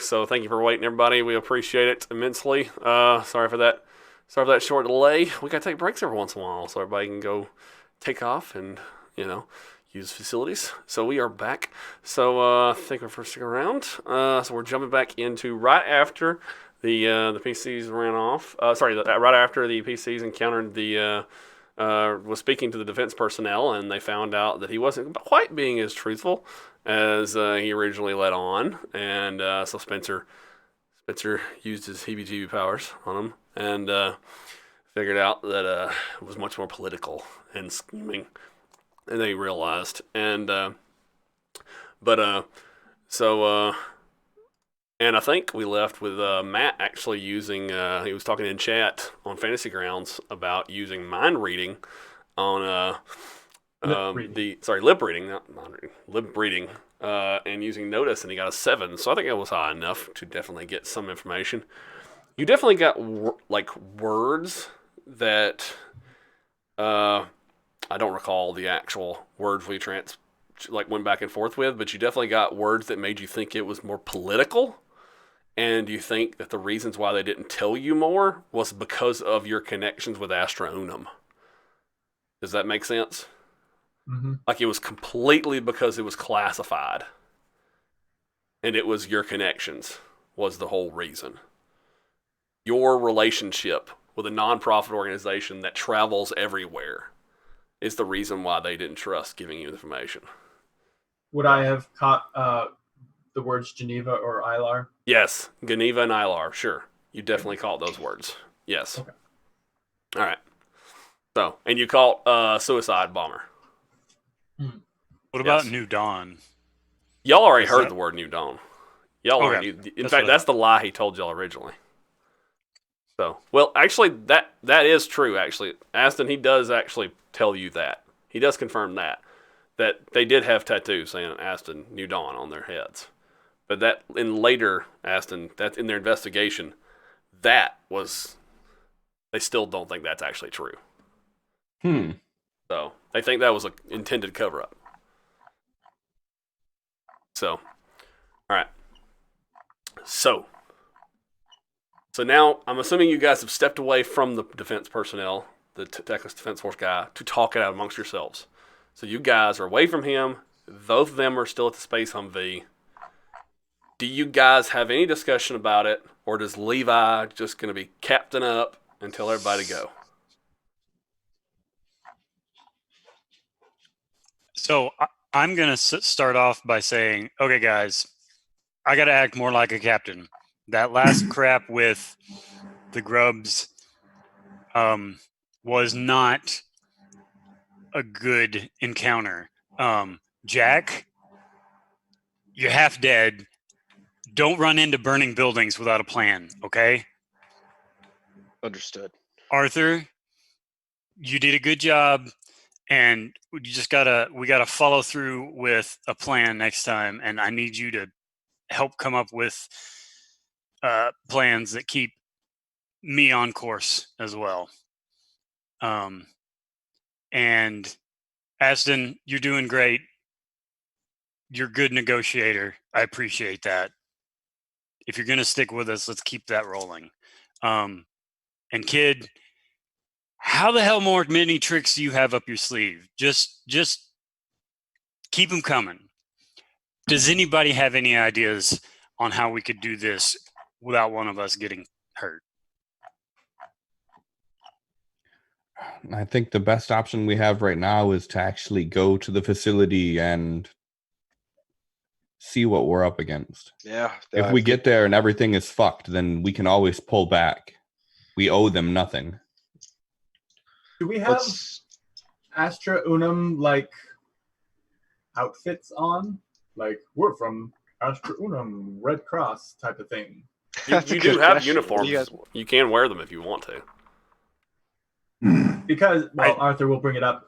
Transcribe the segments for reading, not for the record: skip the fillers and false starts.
So thank you for waiting, everybody. We appreciate it immensely. Sorry for that. Sorry for that short delay. We gotta take breaks every once in a while so everybody can go take off and use facilities. So we are back. So thank you for sticking around. So we're jumping back into right after the PCs ran off. Right after the PCs encountered was speaking to the defense personnel, and they found out that he wasn't quite being as truthful as he originally let on, and so Spencer used his heebie-jeebie powers on him, and figured out that it was much more political and scheming than they realized, and but so. And I think we left with Matt actually using, he was talking in chat on Fantasy Grounds about using mind reading on lip reading, not mind reading, lip reading, and using Notice, and he got a 7. So I think it was high enough to definitely get some information. You definitely got words that I don't recall the actual words we went back and forth with, but you definitely got words that made you think it was more political. And you think that the reasons why they didn't tell you more was because of your connections with Astra Unum. Does that make sense? Mm-hmm. Like it was completely because it was classified. And it was your connections was the whole reason. Your relationship with a nonprofit organization that travels everywhere is the reason why they didn't trust giving you information. Would I have caught the words Geneva or Ilar? Yes, Geneva and Ilar, sure. You definitely caught those words. Yes. Okay. All right. So, and you caught Suicide Bomber. What about New Dawn? Y'all already heard the word New Dawn. Y'all already knew. In fact, that's the lie he told y'all originally. So, well, actually, that is true, actually. Aston, he does actually tell you that. He does confirm that they did have tattoos saying Aston New Dawn on their heads. But that in later Aston, that's in their investigation, they still don't think that's actually true. So they think that was an intended cover-up. So, all right. So now I'm assuming you guys have stepped away from the defense personnel, the Texas Defense Force guy, to talk it out amongst yourselves. So you guys are away from him. Both of them are still at the Space Humvee. Do you guys have any discussion about it, or does Levi just going to be captain up and tell everybody to go? So I'm going to start off by saying, okay, guys, I got to act more like a captain. That last crap with the grubs was not a good encounter. Jack, you're half dead. Don't run into burning buildings without a plan, okay? Understood. Arthur, you did a good job, and we gotta follow through with a plan next time, and I need you to help come up with plans that keep me on course as well. And Aston, you're doing great. You're a good negotiator. I appreciate that. If you're going to stick with us, let's keep that rolling. And Kid, how the hell more mini tricks do you have up your sleeve? Just keep them coming. Does anybody have any ideas on how we could do this without one of us getting hurt? I think the best option we have right now is to actually go to the facility and see what we're up against. Yeah. If we get there and everything is fucked, then we can always pull back. We owe them nothing. Do we have Astra Unum outfits on? Like, we're from Astra Unum, Red Cross type of thing. You do have uniforms. You can wear them if you want to. Because, Arthur will bring it up.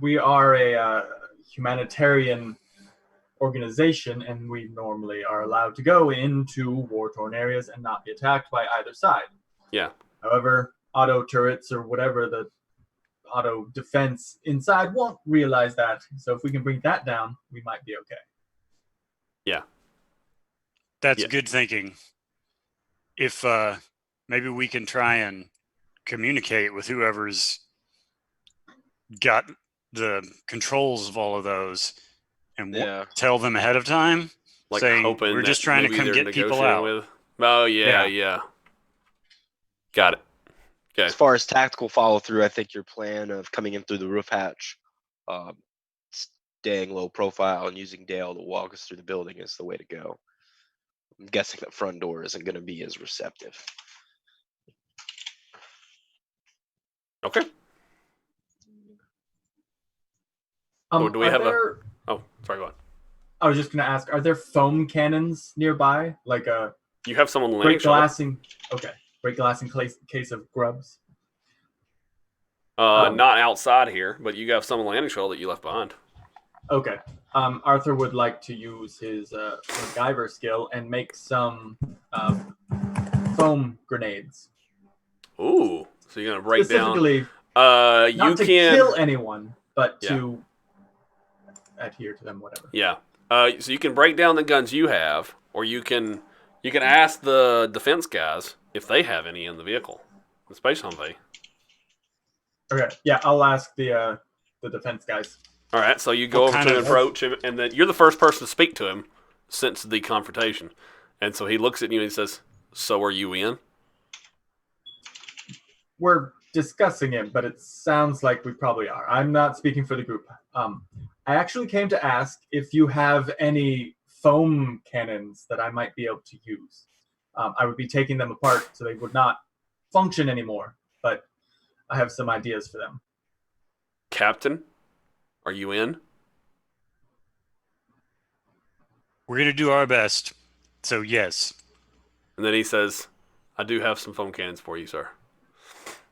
We are a humanitarian organization, and we normally are allowed to go into war-torn areas and not be attacked by either side. Yeah. However, auto turrets or whatever the auto defense inside won't realize that. So if we can bring that down, we might be okay. Yeah. That's Yeah. good thinking. If maybe we can try and communicate with whoever's got the controls of all of those and Yeah. tell them ahead of time, Like saying hoping we're that just trying to maybe come they're get people negotiating out. with. Oh yeah, yeah. Got it. Okay. As far as tactical follow through, I think your plan of coming in through the roof hatch, staying low profile and using Dale to walk us through the building is the way to go. I'm guessing the front door isn't going to be as receptive. Okay. Oh, do we Are have there? Oh, sorry. Go on. I was just gonna ask: are there foam cannons nearby, like a You have someone on the landing break shuttle? glassing? Okay, break glassing case of grubs. Not outside here, but you have some on the landing shuttle that you left behind. Okay. Arthur would like to use his MacGyver skill and make some foam grenades. Ooh, so you're gonna break down. Specifically, You not to can kill anyone, but Yeah. to adhere to them, whatever. Yeah. So you can break down the guns you have, or you can ask the defense guys if they have any in the vehicle, the Space Humvee. Okay. Yeah, I'll ask the defense guys. All right. So you go What over kind to him, of- approach him, and then you're the first person to speak to him since the confrontation. And so he looks at you and he says, "So are you in?" We're discussing it, but it sounds like we probably are. I'm not speaking for the group. I actually came to ask if you have any foam cannons that I might be able to use. I would be taking them apart so they would not function anymore, but I have some ideas for them. Captain, are you in? We're going to do our best. So, yes. And then he says, "I do have some foam cannons for you, sir."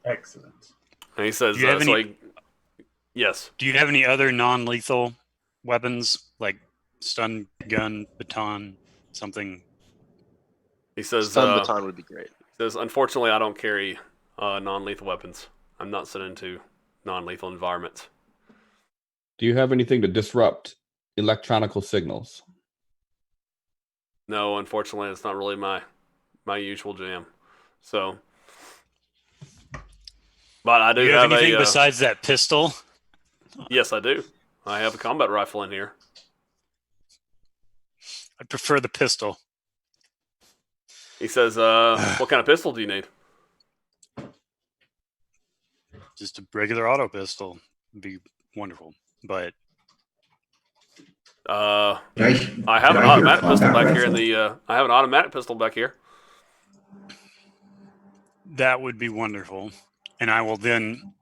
Excellent. And he says, Do you have "Yes." Do you have any other non-lethal weapons, like stun gun, baton, something? He says, Stun baton would be great. says, "Unfortunately, I don't carry non-lethal weapons. I'm not sent into non-lethal environments." Do you have anything to disrupt electronical signals? No, unfortunately, it's not really my usual jam. So, but I Do do you have have anything a. besides that pistol? Yes, I do. I have a combat rifle in here. I prefer the pistol. He says, "What kind of pistol do you need?" Just a regular auto pistol would be wonderful. But I Did have I an hear automatic pistol combat back here in rifle? the. I have an automatic pistol back here. that would be wonderful. And I will then...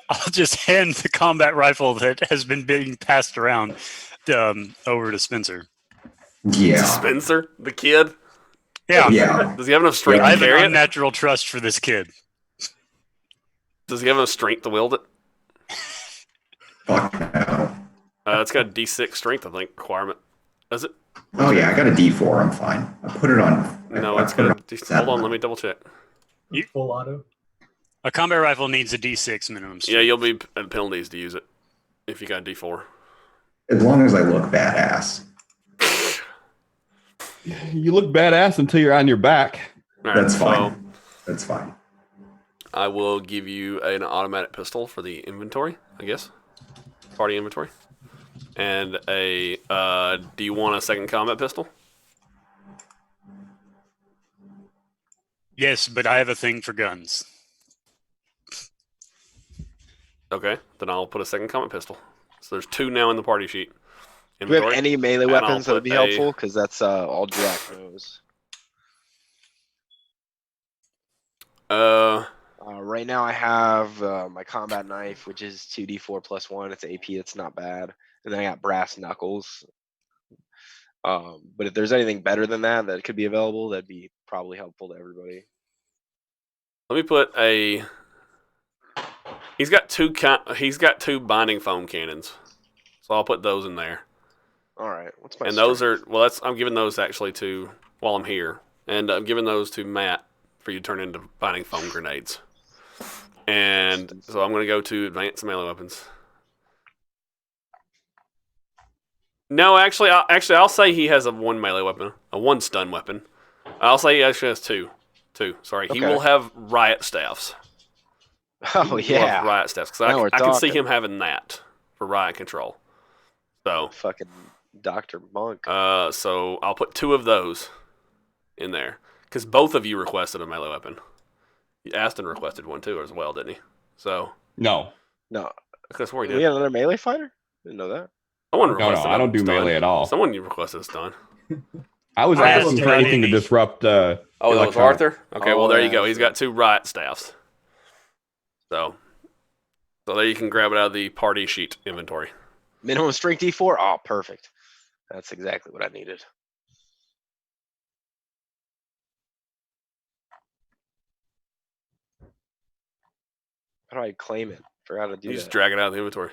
I'll just hand the combat rifle that has been being passed around over to Spencer. Yeah. Spencer, the kid. Yeah. Yeah. Does he have enough strength I to have an carry it? unnatural trust for this kid. Does he have enough strength to wield it? Fuck no. It's got a D6 strength, I think, requirement. Does it? Oh yeah, I got a D4. I'm fine. I put it on. No, I it's put got a it D6. Hold on, let me double check. Full auto. A combat rifle needs a D6 minimum strength. Yeah, you'll be at penalties to use it if you got a D4. as long as I look badass. You look badass until you're on your back. All right, That's so fine. That's fine. I will give you an automatic pistol for the inventory, I guess. Party inventory. And a, do you want a second combat pistol? Yes, but I have a thing for guns. Okay, then I'll put a second combat pistol. So there's 2 now in the party sheet. Do we have Inventory. any melee And I'll weapons that would put be a- helpful? Because that's all Jack knows. Right now I have my combat knife, which is 2d4 plus 1. It's AP. It's not bad. And then I got brass knuckles. But if there's anything better than that could be available, that'd be probably helpful to everybody. Let me put a. He's got two binding foam cannons, so I'll put those in there. All right. What's my And those strength? are I'm giving those actually to while I'm here, and I'm giving those to Matt for you to turn into binding foam grenades. And so I'm going to go to advanced melee weapons. No, actually, I'll say he has a 1 melee weapon, a 1 stun weapon. I'll say he actually has 2. 2. Sorry, he Okay. will have riot staffs. Oh He will have yeah. riot staffs because Now we're I can see talking. him having that for riot control. So, Fucking Dr. Monk. so I'll put 2 of those in there because both of you requested a melee weapon. Aston requested one too as well, didn't he? So No, No. that's where he We did. got another melee fighter? Didn't know that. Someone no, requested I don't a do stun. melee at all. Someone requested a stun. I was I asking will for take anything to any. disrupt Oh, that was electronic. Arthur? Okay, well, there you yeah, go. that's He's right. got 2 riot staffs. So there you can grab it out of the party sheet inventory. Minimum strength D4? Oh, perfect. That's exactly what I needed. How do I claim it? Forgot to do You that. just drag it out of the inventory.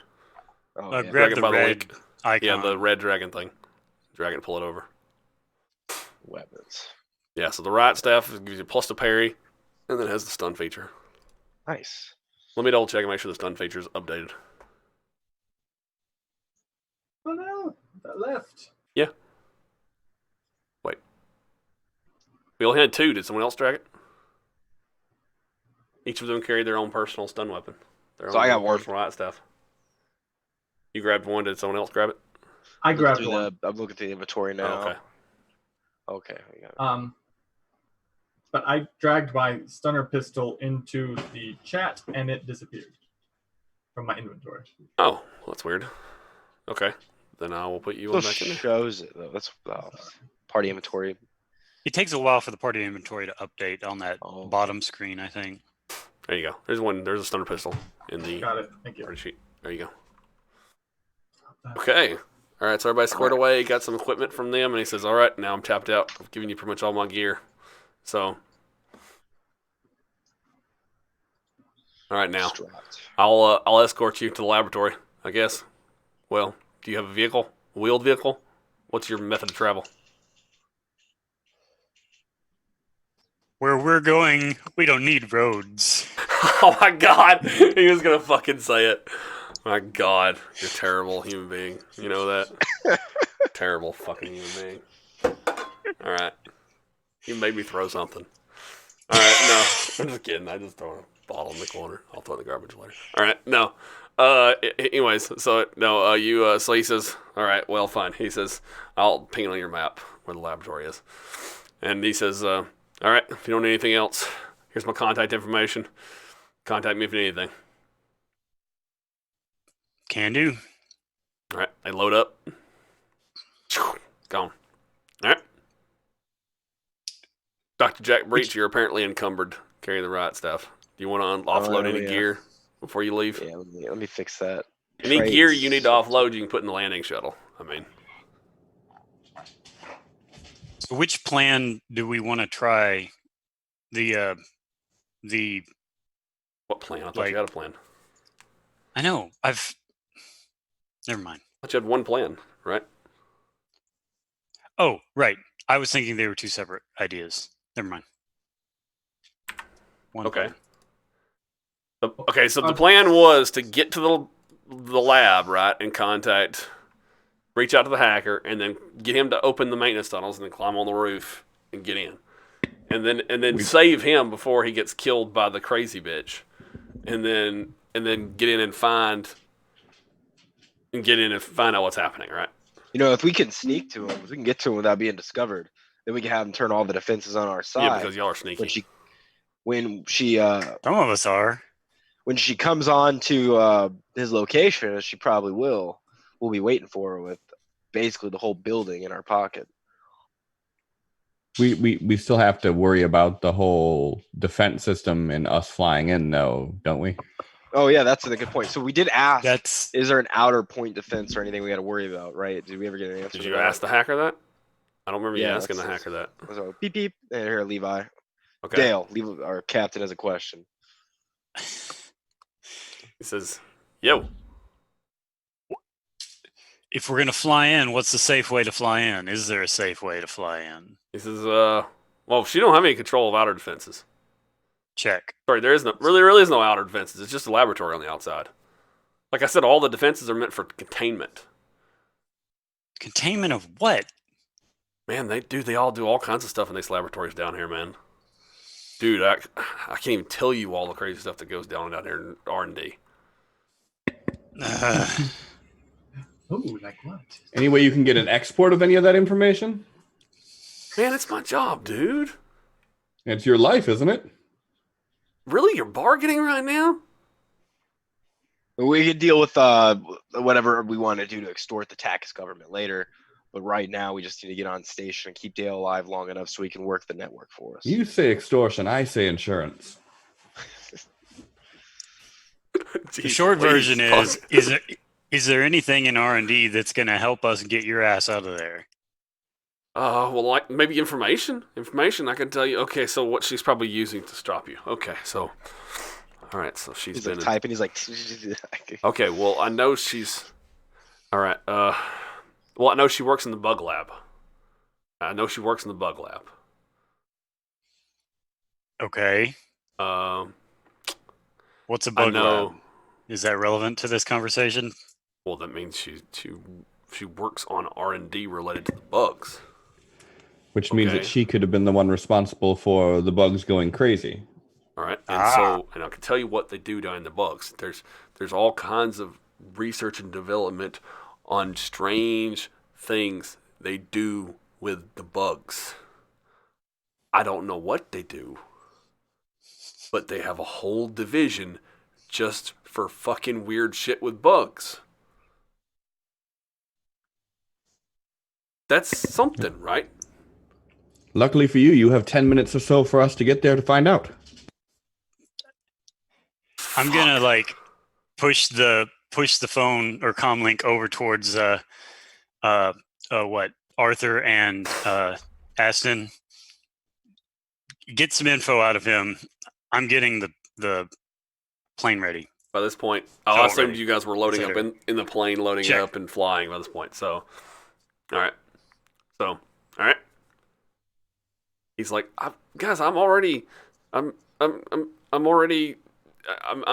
Oh, Uh, yeah. grab Drag it the by the red link. icon. Yeah, the red dragon thing. Drag it and pull it over. Weapons. Yeah, so the riot staff gives you plus to parry, and then it has the stun feature. Nice. Let me double check and make sure the stun feature is updated. Oh no, that left. Yeah. Wait. We only had 2. Did someone else drag it? Each of them carried their own personal stun weapon. Their So own I got one. personal riot staff. You grabbed one. Did someone else grab it? I Looking grabbed through one. I'm looking through the inventory now. Oh, okay. Okay. We got it. But I dragged my stunner pistol into the chat and it disappeared from my inventory. Oh, well, that's weird. Okay. Then I will put you on Still back in there. shows it though. That's party inventory. It takes a while for the party inventory to update on that Oh. bottom screen, I think. There you go. There's one. There's a stunner pistol in the Got it. Thank you. party sheet. There you go. Okay. All right. So everybody squared Alright. away. Got some equipment from them, and he says, "All right, now I'm tapped out. I've given you pretty much all my gear. So, all right, now Strapped. I'll escort you to the laboratory. I guess. Well, do you have a vehicle? A wheeled vehicle? What's your method of travel? Where we're going, we don't need roads. Oh my God! He was gonna fucking say it. My God, you're a terrible human being. You know that? Terrible fucking human being. All right, you made me throw something. All right, no, I'm just kidding. I just throw a bottle in the corner. I'll throw it in the garbage later. All right, no. Anyways, so no, so he says, all right, well, fine. He says, I'll ping it on your map where the laboratory is, and he says, all right, if you don't need anything else, here's my contact information. Contact me if you need anything. Can do. All right, they load up. Gone. All right. Dr. Jack Breach, you're apparently encumbered carrying the riot stuff. Do you want to offload any yeah. gear before you leave? Yeah, let me fix that. Any Crates. gear you need to offload, you can put in the landing shuttle. I mean, So which plan do we want to try? The what plan? I thought Like- you had a plan. I know. Never mind. I thought you had one plan, right? Oh, right. I was thinking they were 2 separate ideas. Never mind. One Okay. plan. Okay, so the plan was to get to the lab, right, and reach out to the hacker, and then get him to open the maintenance tunnels, and then climb on the roof and get in, and then save him before he gets killed by the crazy bitch, and then get in and find out what's happening, right? You know, if we can sneak to him, if we can get to him without being discovered, then we can have him turn all the defenses on our side. Yeah, because y'all are sneaky. When she Some of us are. when she comes on to his location, as she probably will, we'll be waiting for her with basically the whole building in our pocket. We still have to worry about the whole defense system and us flying in, though, don't we? Oh yeah, that's a good point. So we did ask, That's is there an outer point defense or anything we got to worry about, right? Did we ever get an answer? Did to you that? ask the hacker that? I don't remember you Yeah, asking the that's- hacker that. So beep beep. And here, Levi. Okay. Dale, our captain has a question. He says, "Yo, if we're gonna fly in, what's the safe way to fly in? Is there a safe way to fly in? he says, well, she don't have any control of outer defenses. Check. Sorry, there really is no outer defenses. It's just a laboratory on the outside. Like I said, all the defenses are meant for containment. Containment of what? Man, they all do all kinds of stuff in these laboratories down here, man. Dude, I can't even tell you all the crazy stuff that goes down here in R&D. Oh, like what? Any way you can get an export of any of that information? Man, it's my job, dude. It's your life, isn't it? Really? You're bargaining right now? We could deal with whatever we want to do to extort the tax government later. But right now, we just need to get on station and keep Dale alive long enough so he can work the network for us. You say extortion, I say insurance. The short version is there anything in R&D that's going to help us get your ass out of there? Well, like maybe information. Information, I can tell you. Okay, so what she's probably using to stop you. Okay, so, all right, so she's He's been like typing. He's like, Okay, well, I know she's. All right. Well, I know she works in the bug lab. Okay. What's a bug lab? Is that relevant to this conversation? Well, that means she works on R&D related to the bugs. Which means that she could have been the one responsible for the bugs going crazy. All right, and so I can tell you what they do down in the bugs. There's all kinds of research and development on strange things they do with the bugs. I don't know what they do, but they have a whole division just for fucking weird shit with bugs. That's something, right? Luckily for you, you have 10 minutes or so for us to get there to find out. I'm gonna like push the phone or comlink over towards Arthur and Aston. Get some info out of him. I'm getting the plane ready. By this point, I assumed you guys were loading up in the plane, loading Check. up and flying by this point. So, all right. He's like, guys, I'm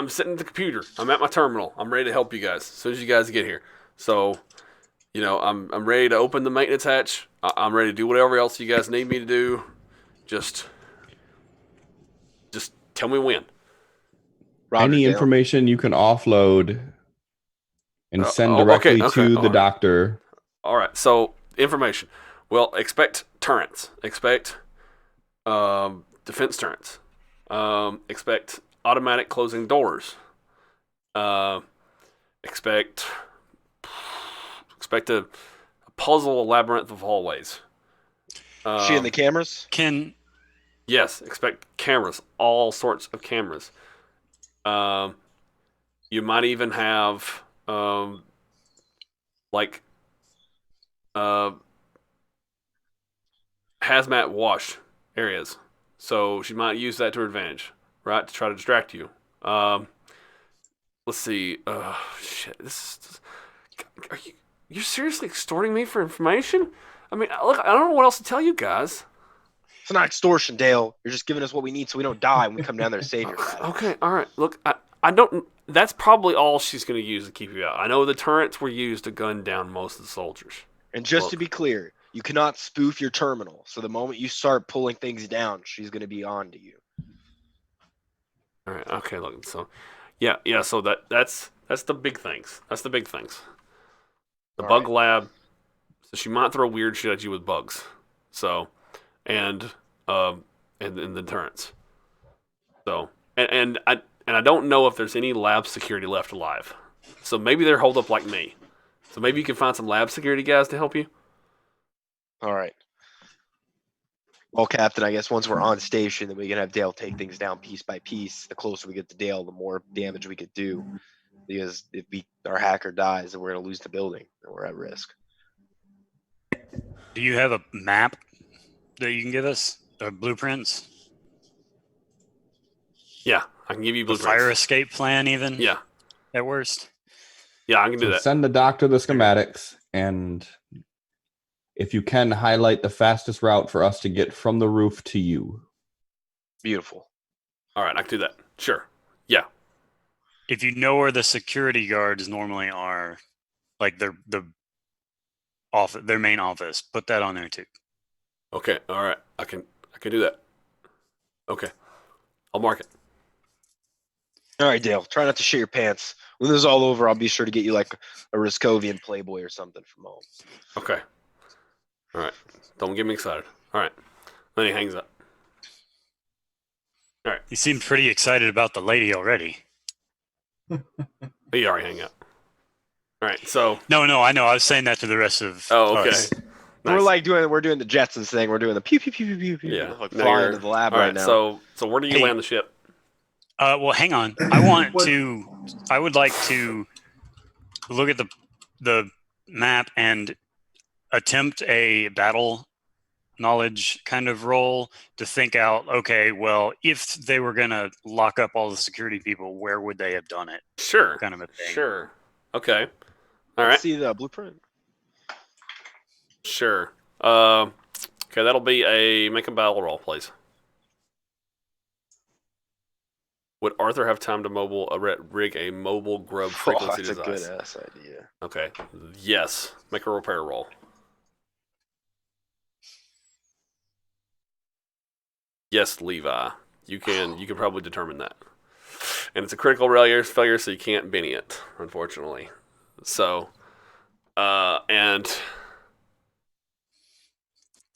sitting at the computer. I'm at my terminal. I'm ready to help you guys as soon as you guys get here. So, I'm ready to open the maintenance hatch. I'm ready to do whatever else you guys need me to do. Just tell me when. Any information you can offload and send directly to the doctor. All right. So information. Well, expect turrets. Expect defense turrets. Expect automatic closing doors. Expect a puzzle labyrinth of hallways. She and the cameras? Yes, expect cameras, all sorts of cameras. You might even have hazmat wash areas. So she might use that to her advantage, right? To try to distract you. Let's see. Shit. Are you seriously extorting me for information? I mean, look, I don't know what else to tell you guys. It's not extortion, Dale. You're just giving us what we need so we don't die when we come down there to save your ass. Okay, all right. Look, I don't. That's probably all she's going to use to keep you out. I know the turrets were used to gun down most of the soldiers. And just to be clear, you cannot spoof your terminal. So the moment you start pulling things down, she's going to be on to you. All right. Okay. Look. So, yeah. So that's the big things. That's the big things. The bug lab. So she might throw weird shit at you with bugs. So, and the turrets. So, and I don't know if there's any lab security left alive. So maybe they're holed up like me. So maybe you can find some lab security guys to help you. All right. Well, Captain, I guess once we're on station, then we can have Dale take things down piece by piece. The closer we get to Dale, the more damage we could do. Because if our hacker dies, then we're going to lose the building, and we're at risk. Do you have a map that you can give us? Or blueprints? Yeah, I can give you blueprints. A fire escape plan, even? Yeah. At worst? Yeah, I can do that. Send the doctor the schematics, and if you can, highlight the fastest route for us to get from the roof to you. Beautiful. All right, I can do that. Sure. Yeah. If you know where the security guards normally are, like the office, their main office. Put that on there too. Okay, all right. I can do that. Okay, I'll mark it. All right, Dale. Try not to shit your pants. When this is all over, I'll be sure to get you like a Roscovian Playboy or something from home. Okay. All right. Don't get me excited. All right. Then he hangs up. All right. You seem pretty excited about the lady already. He already hang up. All right. So. No, I know. I was saying that to the rest of Oh, okay. us. Nice. We're doing the Jetsons thing. We're doing the pew pew pew pew pew pew. Yeah. Like No, flying you're- into the lab all right now. So where do you land the ship? Well, hang on. I would like to look at the map and attempt a battle knowledge kind of roll to think out, okay, well, if they were going to lock up all the security people, where would they have done it? Sure. Kind of a thing. Sure. Okay. All Let's right. see the blueprint. Sure. Okay, that'll be make a battle roll, please. Would Arthur have time to rig a mobile grub Oh, frequency that's a device? good ass idea. Okay. Yes. Make a repair roll. Yes, Levi. You can probably determine that. And it's a critical failure, so you can't Benny it, unfortunately. So, and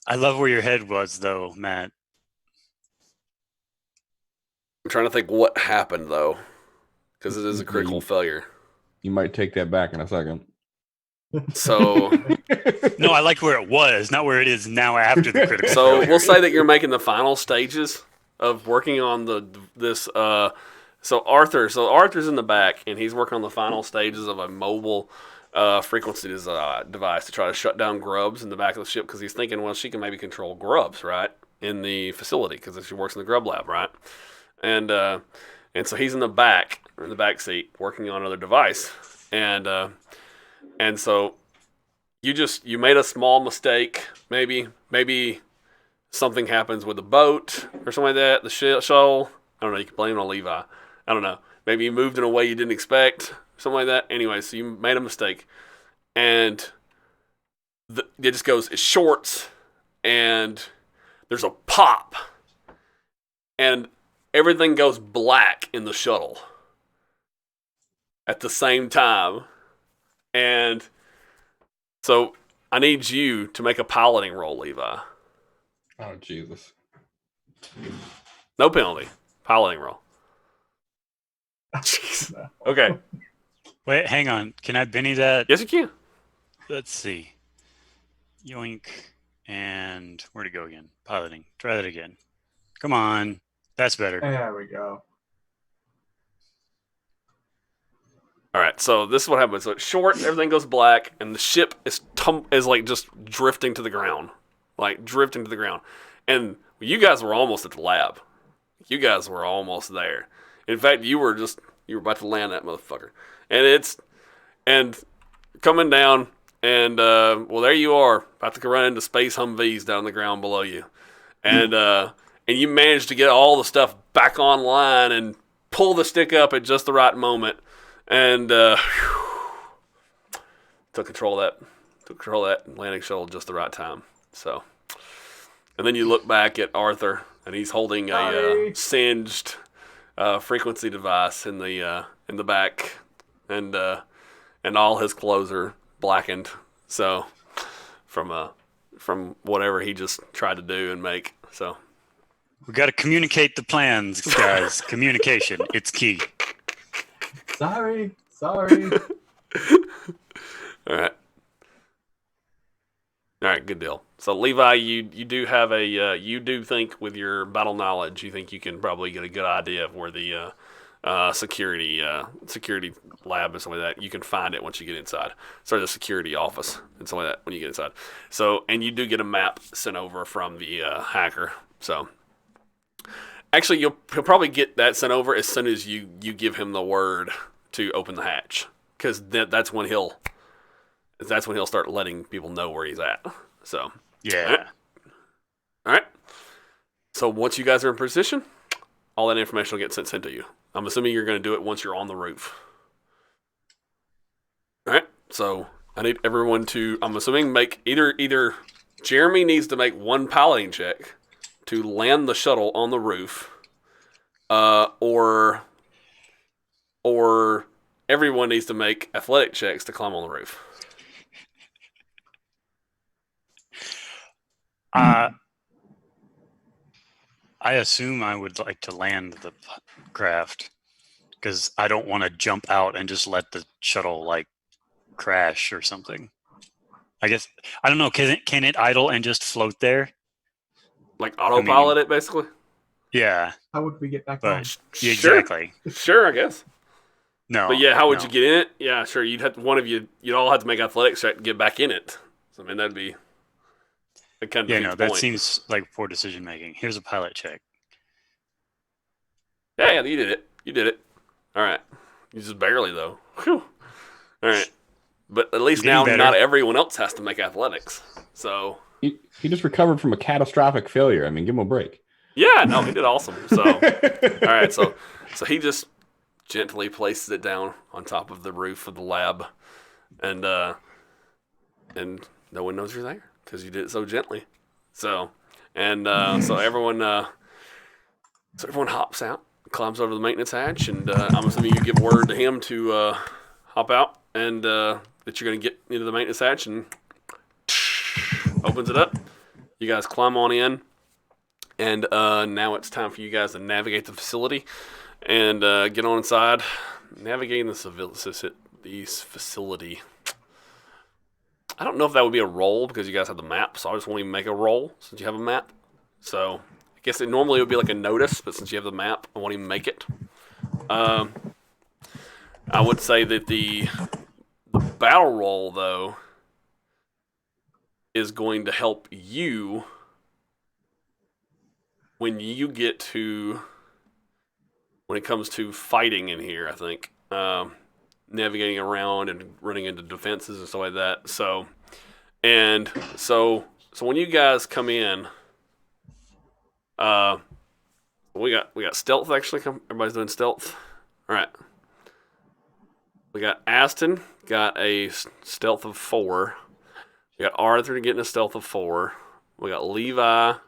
I love where your head was, though, Matt. I'm trying to think what happened, though, because it is a critical failure. You might take that back in a second. So, No, I liked where it was, not where it is now after the critical so failure. we'll say that you're making the final stages of working on this. So Arthur's in the back, and he's working on the final stages of a mobile frequency device to try to shut down grubs in the back of the ship, because he's thinking, well, she can maybe control grubs, right, in the facility, because she works in the grub lab, right? And so he's in the back seat working on another device, and so you made a small mistake, maybe something happens with the boat or something like that, the shuttle. I don't know. You can blame it on Levi. I don't know. Maybe you moved in a way you didn't expect, something like that. Anyway, so you made a mistake, and it just goes, it shorts, and there's a pop, and everything goes black in the shuttle at the same time. And so I need you to make a piloting roll, Levi. Oh, Jesus. No penalty. Piloting roll. Jeez. Okay. Wait, hang on. Can I Benny that? Yes, you can. Let's see. Yoink. And where'd it go again? Piloting. Try that again. Come on. That's better. There we go. All right. So this is what happens. So it's short, everything goes black, and the ship is like just drifting to the ground. And you guys were almost at the lab. You guys were almost there. In fact, you were about to land that motherfucker. And coming down, and well, there you are, about to run into space Humvees down the ground below you. And you managed to get all the stuff back online and pull the stick up at just the right moment. And took control of that landing shuttle just the right time. So, and then you look back at Arthur, and he's holding a singed frequency device in the back, and all his clothes are blackened. So, from whatever he just tried to do and make. So, We got to communicate the plans, guys. Communication. It's key. Sorry. all right, good deal. So Levi, you do have you do think with your battle knowledge, you think you can probably get a good idea of where the security lab and something like that. You can find it once you get inside. Sorry, the security office and something like that when you get inside. So, and you do get a map sent over from the hacker. So, actually, he'll probably get that sent over as soon as you give him the word to open the hatch, because that's when he'll start letting people know where he's at. So, Yeah. all right. So once you guys are in position, all that information will get sent to you. I'm assuming you're going to do it once you're on the roof. All right. So I need everyone to, I'm assuming, make either Jeremy needs to make one piloting check to land the shuttle on the roof, or everyone needs to make athletic checks to climb on the roof. I assume I would like to land the craft because I don't want to jump out and just let the shuttle like crash or something. I guess I don't know. Can it idle and just float there? Like autopilot it, basically? Yeah. How would we get back on? But yeah, exactly. Sure, I guess. No. But yeah, how would you get in it? Yeah, sure. You'd all have to make athletics check to get back in it. So, I mean, that'd be kind of Yeah, no, that point. seems like poor decision making. Here's a pilot check. Yeah, you did it. You did it. All right. You just barely, though. Whew. All right. But at least now better. not everyone else has to make athletics. So He just recovered from a catastrophic failure. I mean, give him a break. yeah, no, he did awesome. So all right, so he just gently places it down on top of the roof of the lab, and no one knows you're there because you did it so gently. So so everyone hops out, climbs over the maintenance hatch, and I'm assuming you give word to him to hop out and that you're going to get into the maintenance hatch, and opens it up. You guys climb on in, and now it's time for you guys to navigate the facility and get on inside. Navigating the facility. I don't know if that would be a roll because you guys have the map, so I just won't even make a roll since you have a map. So I guess it normally would be like a notice, but since you have the map, I won't even make it. I would say that the battle roll, though, is going to help you when it comes to fighting in here, I think. Navigating around and running into defenses and stuff like that. So when you guys come in, we got stealth actually come. Everybody's doing stealth. All right. We got Aston got a stealth of 4. We got Arthur getting a stealth of 4. We got Levi. All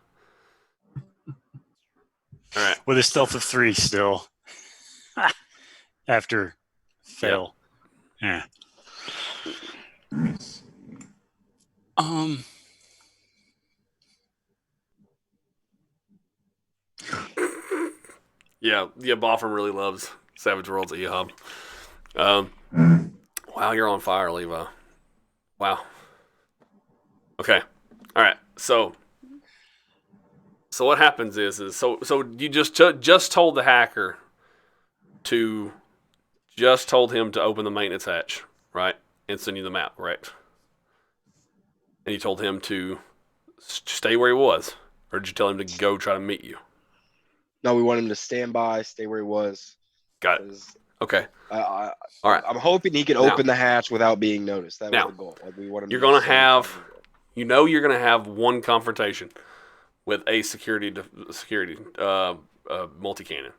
right. With a stealth of 3 still. After fail. Yeah. Yeah, Boffin really loves Savage Worlds at EHOB. Wow, you're on fire, Levi. Wow. Okay. All right. So what happens is so you just told the hacker to told him to open the maintenance hatch, right? And send you the map, right? And you told him to stay where he was, or did you tell him to go try to meet you? No, we want him to stand by, stay where he was. Got it. Okay. All right. I'm hoping he can open the hatch without being noticed. That was the goal. Like, we want him. You're gonna have one confrontation with a security multi-cannon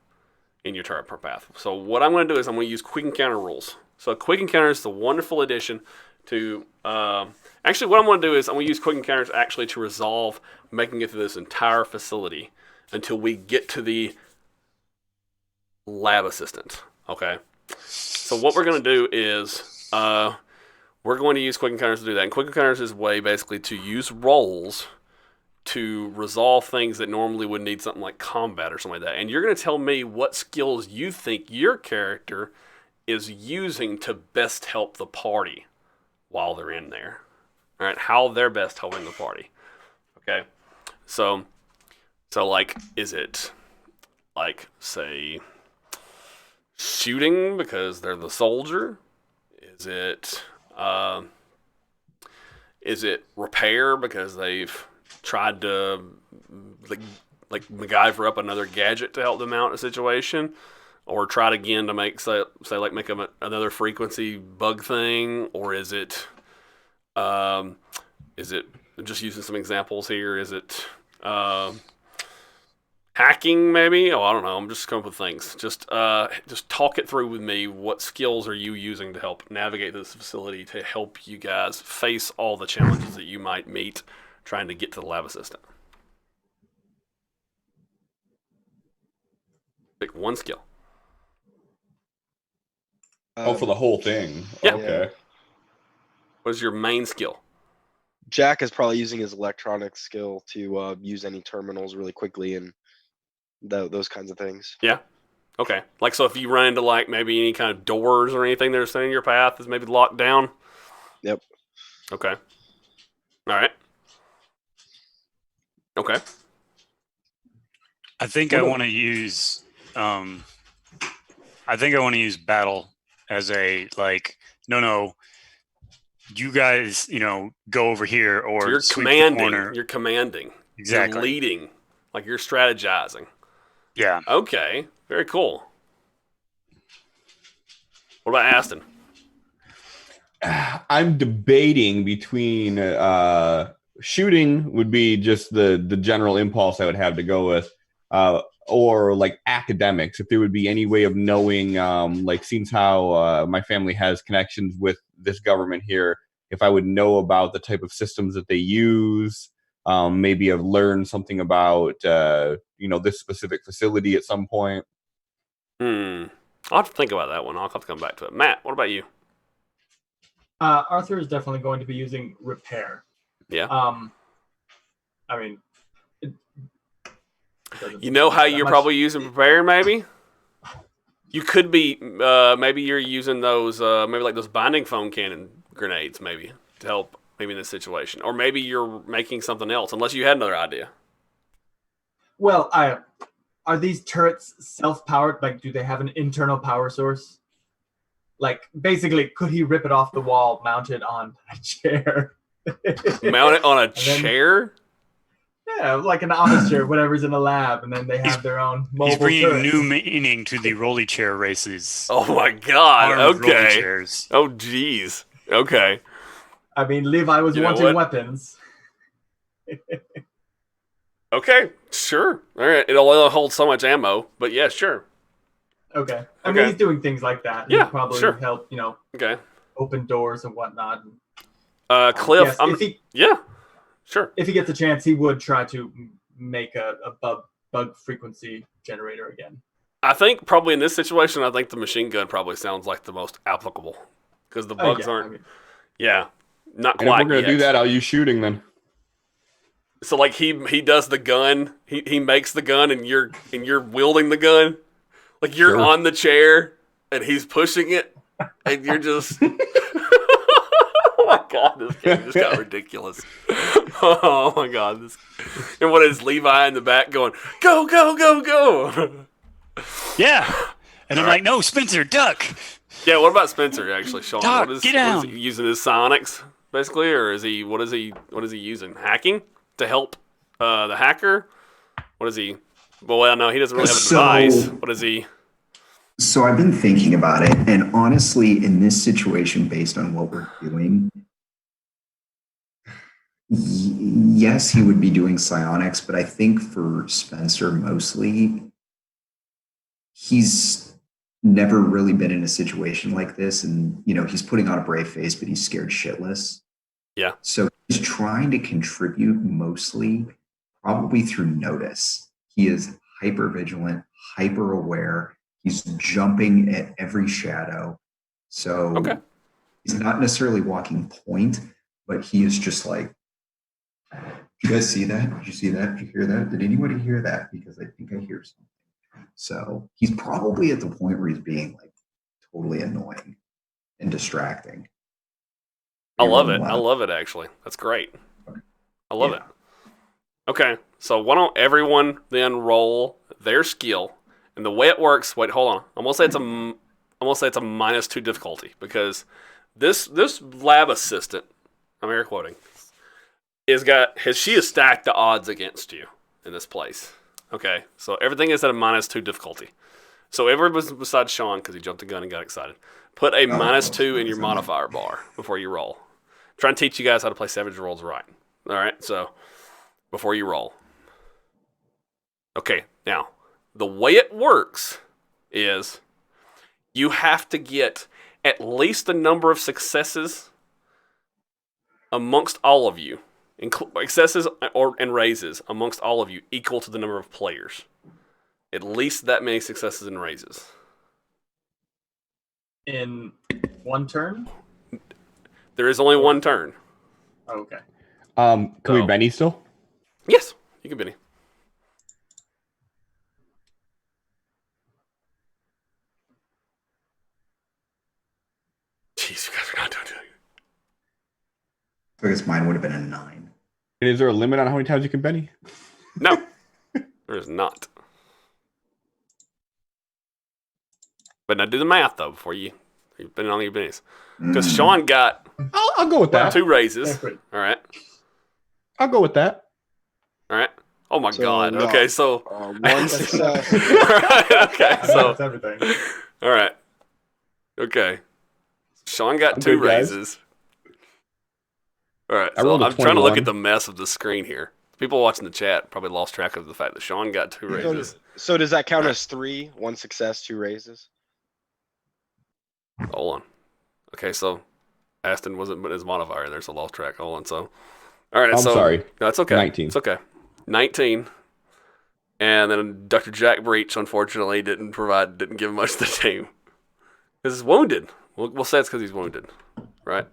in your turret per path. So what I'm going to do is I'm going to use quick encounter rules. So quick encounter is the wonderful addition to. Actually, what I'm going to do is I'm going to use quick encounters actually to resolve making it through this entire facility until we get to the lab assistant. Okay. So what we're going to do is we're going to use quick encounters to do that. And quick encounters is a way basically to use rolls to resolve things that normally would need something like combat or something like that. And you're going to tell me what skills you think your character is using to best help the party while they're in there. All right, how they're best helping the party. Okay, so like, is it like, say, shooting because they're the soldier? Is it repair because they've tried to like MacGyver up another gadget to help them out in a situation, or tried again to make make another frequency bug thing, or is it just using some examples here? Is it Hacking, maybe? Oh, I don't know. I'm just coming up with things. Just talk it through with me. What skills are you using to help navigate this facility to help you guys face all the challenges that you might meet trying to get to the lab assistant? Pick one skill. For the whole thing. Yeah. Okay. What is your main skill? Jack is probably using his electronic skill to use any terminals really quickly and those kinds of things. Yeah. Okay. Like, so if you run into, like, maybe any kind of doors or anything that are standing in your path is maybe locked down? Yep. Okay. All right. Okay. I think I want to use battle as a, like, no, you guys, go over here or So you're sweep the commanding. corner. You're commanding. Exactly. You're leading. Like, you're strategizing. Yeah. Okay. Very cool. What about Aston? I'm debating between shooting would be just the general impulse I would have to go with, or like academics. If there would be any way of knowing, like seems how my family has connections with this government here, if I would know about the type of systems that they use, maybe I've learned something about this specific facility at some point. I'll have to think about that one. I'll have to come back to it. Matt, what about you? Arthur is definitely going to be using repair. Yeah. I mean, you know how you're probably using prepare, maybe? You could be, maybe you're using those, maybe like those binding foam cannon grenades, maybe, to help maybe in this situation. Or maybe you're making something else, unless you had another idea. Well, are these turrets self-powered? Like, do they have an internal power source? Like, basically, could he rip it off the wall, mount it on a chair? Mount it on a chair? Yeah, like an office chair, whatever's in a lab, and then they have their own mobile He's bringing turrets. new meaning to the rolly chair races. Oh my god, Armed rolly okay. chairs. Oh jeez. Okay. I mean, Levi was You know wanting what? weapons. Okay, sure. All right, it'll only hold so much ammo, but yeah, sure. Okay. I Okay. mean, he's doing things like that. Yeah, He'll probably sure. help, Okay. open doors and whatnot. Cliff, Yes, yeah, sure. if he gets a chance, he would try to make a bug frequency generator again. I think probably in this situation, I think the machine gun probably sounds like the most applicable because the bugs Yeah, aren't. I mean, Yeah, not And if quite we're gonna yet. do that, I'll use shooting then. So like he does the gun, he makes the gun, and you're wielding the gun, like you're Sure. on the chair and he's pushing it, and you're just. Oh my god, this game just got ridiculous. Oh my god, this. And what is Levi in the back going? Go go go go. Yeah. And I'm like, no, Spencer, duck. Yeah, what about Spencer actually, Shaun? Doc, What is get down. he using his psionics basically, or is he what is he using? Hacking to help the hacker? What is he? Well, no, he doesn't really have a So- device. What is he? So I've been thinking about it, and honestly, in this situation, based on what we're doing, yes, he would be doing psionics, but I think for Spencer mostly, he's never really been in a situation like this, and he's putting on a brave face, but he's scared shitless. Yeah. So he's trying to contribute mostly, probably through notice. He is hyper vigilant, hyper aware. He's jumping at every shadow. So Okay. he's not necessarily walking point, but he is just like, did you guys see that? Did you see that? Did you hear that? Did anybody hear that? Because I think I hear something. So he's probably at the point where he's being like totally annoying and distracting. I love it. Wow. I love it, actually. That's great. I love Yeah. it. Okay, so why don't everyone then roll their skill? And the way it works, wait, hold on. I'm gonna say it's a -2 difficulty because this lab assistant, I'm air quoting, she has stacked the odds against you in this place. Okay, so everything is at a -2 difficulty. So everybody besides Shaun, because he jumped the gun and got excited, put a -2 in your modifier bar before you roll. Trying to teach you guys how to play Savage Worlds right. All right, so before you roll. Okay, Now, the way it works is you have to get at least a number of successes amongst all of you. Successes and raises amongst all of you equal to the number of players. At least that many successes and raises. In one turn? There is only one turn. Okay. Can we Benny still? Yes, you can Benny. Jeez, you guys are not doing it. I guess mine would have been a 9. And is there a limit on how many times you can Benny? No, there is not. But now do the math though before you Benny on your bennies. Because Shaun got I'll go with that. 2 raises. All right. I'll go with that. All right. Oh my So, God. no. Okay, so 1 success. all right. Okay, so That's everything. all right. Okay. Shaun got I'm 2 good, guys. raises. All right. I So rolled a I'm trying to look 21. at the mess of the screen here. People watching the chat probably lost track of the fact that Shaun got 2 raises. So does that count as 3? 1 success, 2 raises? Hold on. Okay, so Aston wasn't put his modifier in there, so lost track. Hold on. So, all right. I'm so, sorry. No, that's okay. 19. It's okay. 19. And then Dr. Jack Breach, unfortunately, didn't give much to the team. Because he's wounded. We'll say it's because he's wounded, right?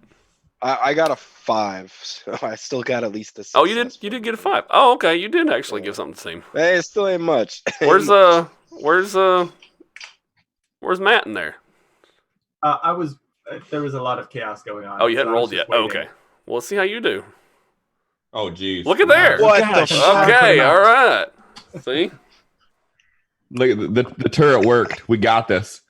I got a 5, so I still got at least a 6. Oh, you did get a 5. Oh, okay. You did actually give something to the team. Hey, it still ain't much. Where's Matt in there? There was a lot of chaos going on. Oh, you hadn't so I was rolled yet. just waiting. Okay. Well, let's see how you do. Oh, geez. Look at there. What Gosh, the Shaun Okay, put him all out. right. See? Look, the turret worked. We got this.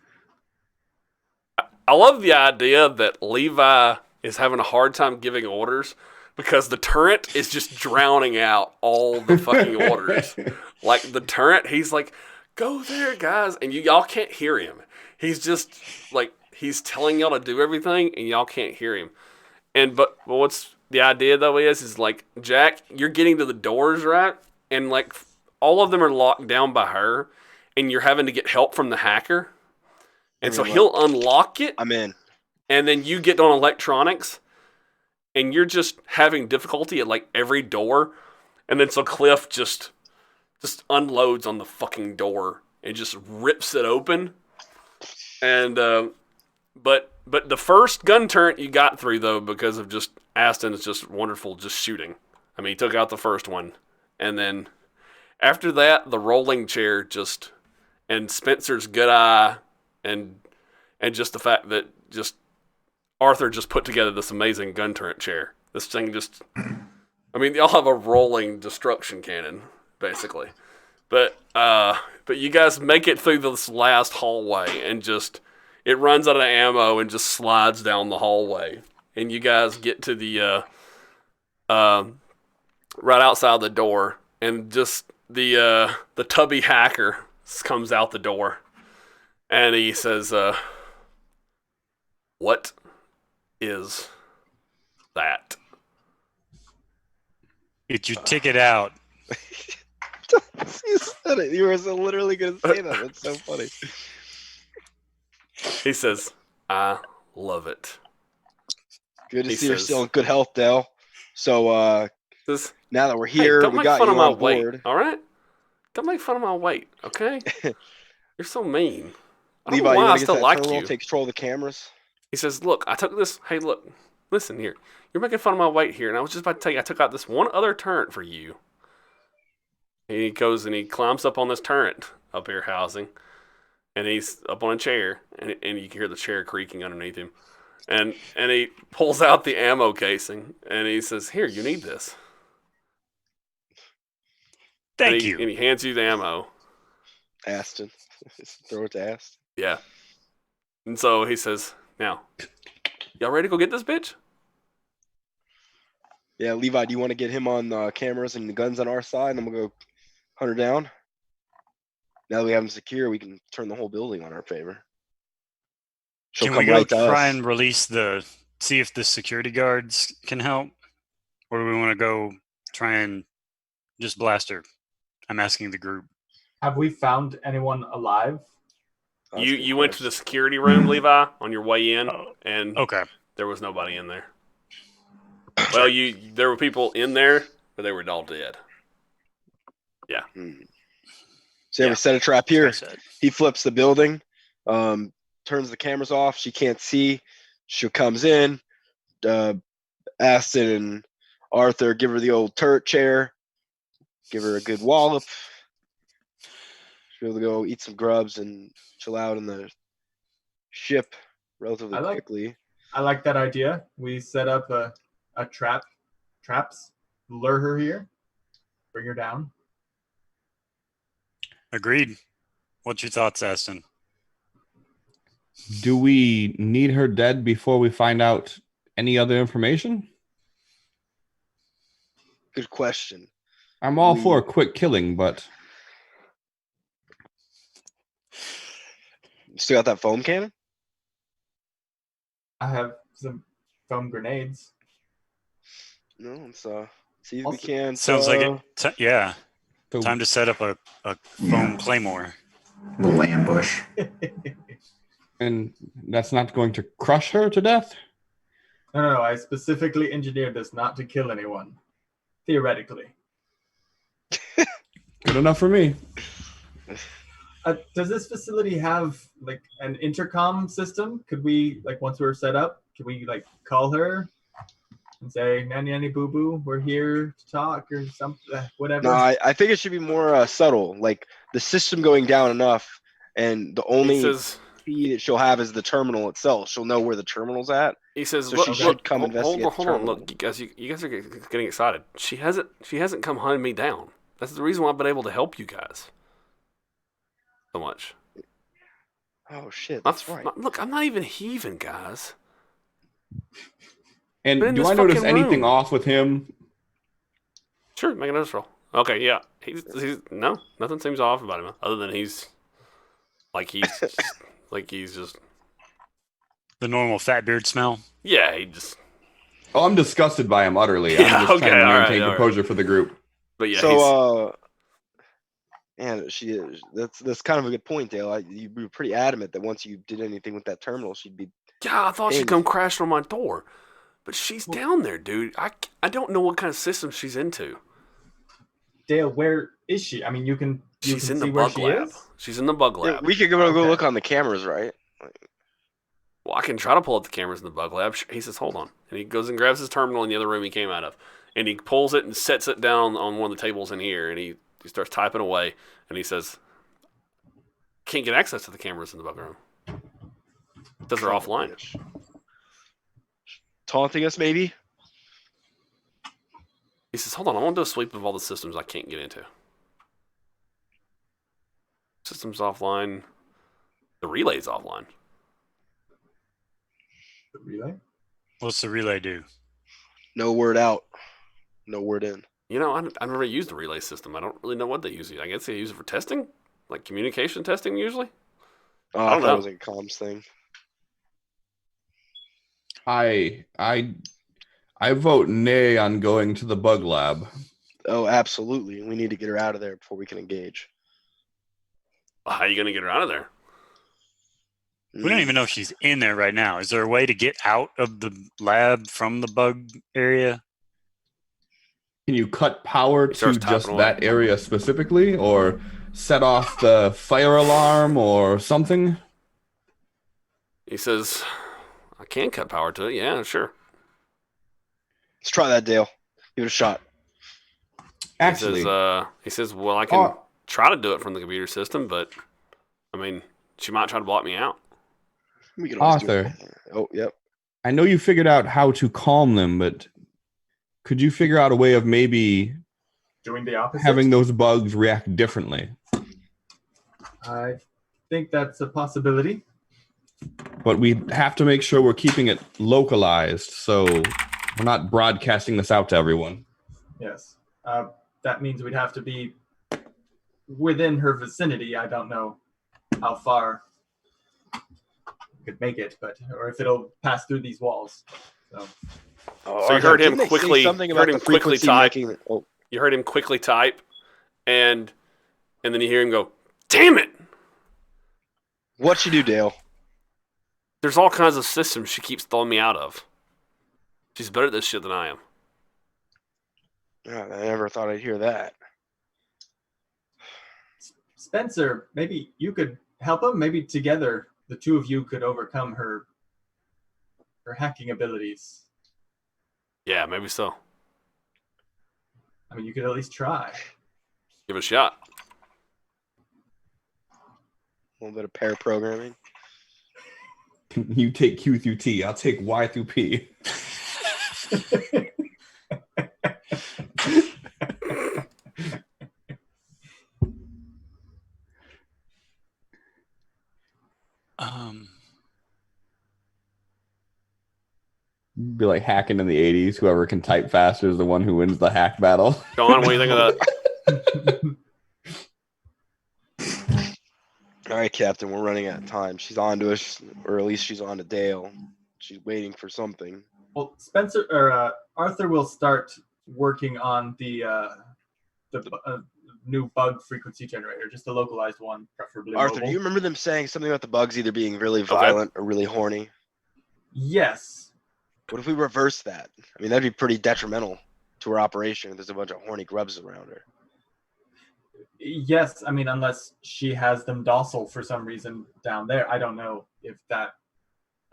I love the idea that Levi is having a hard time giving orders because the turret is just drowning out all the fucking orders. Like the turret, he's like, "Go there, guys," and y'all can't hear him. He's just like he's telling y'all to do everything, and y'all can't hear him. But what's the idea though is like Jack, you're getting to the doors right, and like all of them are locked down by her, and you're having to get help from the hacker. And so he'll unlock it. I'm in. And then you get on electronics, and you're just having difficulty at like every door. And then so Cliff just unloads on the fucking door and just rips it open. And but the first gun turret you got through though, because of just Aston is just wonderful just shooting. I mean, he took out the first one, and then after that, the rolling chair and Spencer's good eye. And just the fact that just Arthur just put together this amazing gun turret chair. This thing just, I mean, y'all have a rolling destruction cannon, basically. But you guys make it through this last hallway and just, it runs out of ammo and just slides down the hallway. And you guys get to the, right outside the door, and just the tubby hacker comes out the door. And he says, "What is that?" Get your ticket out. You said it. You were literally going to say that. That's so funny. He says, "I love it." Good to He see you're says- still in good health, Dale. So Says, now that we're "Hey, here, don't we make got fun you of my on weight, board. all right? Don't make fun of my weight, okay? You're so mean. I don't Levi, know you why I want to get still that like turn roll, you." take control of the cameras? He says, "Look, I took this. Hey, look, listen here. You're making fun of my weight here, and I was just about to tell you I took out this one other turret for you." And he goes and he climbs up on this turret up here housing, and he's up on a chair, and you can hear the chair creaking underneath him. And he pulls out the ammo casing, and he says, "Here, you need this." Thank And you. he hands you the ammo. Aston. Throw it to Aston. Yeah. And so he says, "Now, y'all ready to go get this bitch?" Yeah, Levi, do you want to get him on cameras and the guns on our side, and then we'll go hunt her down? Now that we have him secure, we can turn the whole building on our favor. She'll Can we come go right to try us. and release see if the security guards can help? Or do we want to go try and just blast her? I'm asking the group. Have we found anyone alive? That's a good You went to the question. security room, Levi, on your way in, Oh, and okay. there was nobody in there. Well, there were people in there, but they were all dead. So yeah, Yeah. we set a trap That's what I here. said. He flips the building, turns the cameras off. She can't see. She comes in. Aston and Arthur give her the old turret chair, give her a good wallop. She'll be able to go eat some grubs and chill out in the ship relatively quickly. I like that idea. We set up a traps, lure her here, bring her down. Agreed. What's your thoughts, Aston? Do we need her dead before we find out any other information? Good question. I'm all for a quick killing, but Still got that foam cannon? I have some foam grenades. No, let's see if we Also- can. Sounds like it. Yeah. so Time to set up a foam claymore. Little ambush. and that's not going to crush her to death? No. I specifically engineered this not to kill anyone. Theoretically. Good enough for me. Does this facility have like an intercom system? Could we, like, once we're set up, can we like call her and say, "Nanny, nanny, boo, boo, we're here to talk," or something, whatever? No, I think it should be more subtle. Like the system going down enough, and the He only says, feed that she'll have is the terminal itself. She'll know where the terminal's at. He says, So look, she look, should come hold investigate on. the terminal. Look, you guys are getting excited. She hasn't come hunting me down. That's the reason why I've been able to help you guys so much. Oh shit, that's right. Look, I'm not even heaving, guys. And Been in do this I notice fucking anything room. off with him? Sure, make a notice roll. Okay, yeah. He's no, nothing seems off about him other than he's just The normal fat beard smell. yeah. He just Oh, I'm disgusted by him utterly. Yeah, I'm just okay, trying to all right, maintain all right. composure for the group. but yeah. So man, she is. That's kind of a good point, Dale. You were pretty adamant that once you did anything with that terminal, she'd be. Yeah, I thought she'd Hey. come crashing on my door, but she's down there, dude. I don't know what kind of system she's into. Dale, where is she? I mean, you can She's in see the where bug she lab. is. She's in the bug Yeah, lab. we could go Okay. look on the cameras, right? Well, I can try to pull up the cameras in the bug lab. He says, hold on. And he goes and grabs his terminal in the other room he came out of. And he pulls it and sets it down on one of the tables in here. And he starts typing away. And he says, can't get access to the cameras in the bug room. Those are offline. Bitch. Taunting us, maybe? He says, hold on. I want to do a sweep of all the systems I can't get into. Systems offline. The relay's offline. The relay. What's the relay do? No word out, no word in. You know, I've never used the relay system. I don't really know what they use it. I guess they use it for testing? Like communication testing usually? Oh, I I don't thought know. it was like a comms thing. I vote nay on going to the bug lab. Oh, absolutely. We need to get her out of there before we can engage. How are you going to get her out of there? We don't even know if she's in there right now. Is there a way to get out of the lab from the bug area? Can you cut power He to starts just typing that area specifically, or set off the fire alarm or something? He says, I can cut power to it. Yeah, sure. Let's try that, Dale. Give it a shot. Actually, he says, well, I can try to do it from the computer system, but I mean, she might try to block me out. We can always do Arthur. it. Oh, yep. I know you figured out how to calm them, but could you figure out a way of maybe Doing the opposite. having those bugs react differently? I think that's a possibility. But we have to make sure we're keeping it localized, so we're not broadcasting this out to everyone. Yes. That means we'd have to be within her vicinity. I don't know how far we could make it, or if it'll pass through these walls. So So you heard him didn't they say quickly- something heard about him the quickly frequency type. making- Oh, You heard him quickly type, and and then you hear him go, "Damn it!" What'd she do, Dale? There's all kinds of systems she keeps throwing me out of. She's better at this shit than I am. Oh, I never thought I'd hear that. Spencer, maybe you could help him. Maybe together, the two of you could overcome her hacking abilities. Yeah, maybe so. I mean, you could at least try. Give it a shot. A little bit of pair programming. You take Q through T. I'll take Y through P. Be like hacking in the 80s. Whoever can type faster is the one who wins the hack battle. Shaun, what do you think of that? All right, Captain, we're running out of time. She's on to us, or at least she's on to Dale. She's waiting for something. Well, Spencer or Arthur will start working on the new bug frequency generator, just a localized one, preferably Arthur, mobile. do you remember them saying something about the bugs either being really violent or really horny? Yes. What if we reverse that? I mean, that'd be pretty detrimental to her operation if there's a bunch of horny grubs around her. Yes, I mean, unless she has them docile for some reason down there. I don't know if that.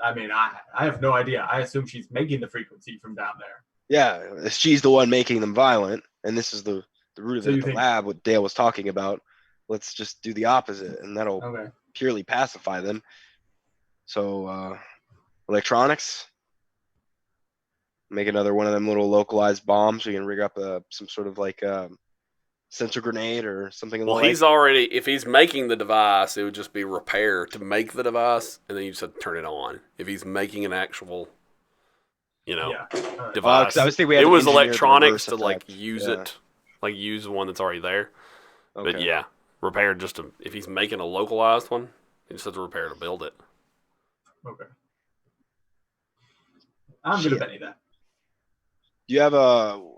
I mean, I have no idea. I assume she's making the frequency from down there. Yeah, she's the one making them violent, and this is the root of So it you at the think- lab, what Dale was talking about. Let's just do the opposite, and that'll Okay. purely pacify them. So, electronics. Make another one of them little localized bombs. We can rig up some sort of like sensor grenade or something. Well, he's already, if he's making the device, it would just be repair to make the device, and then you just have to turn it on. If he's making an actual, Yeah. All right. device, 'cause I was thinking we had it to was engineer the electronics reverse to like effect. use Yeah. it, like use one that's already there. Okay. But yeah, repair just to, if he's making a localized one, he just has to repair to build it. Okay. I'm Shit. gonna Benny that. Do you have a?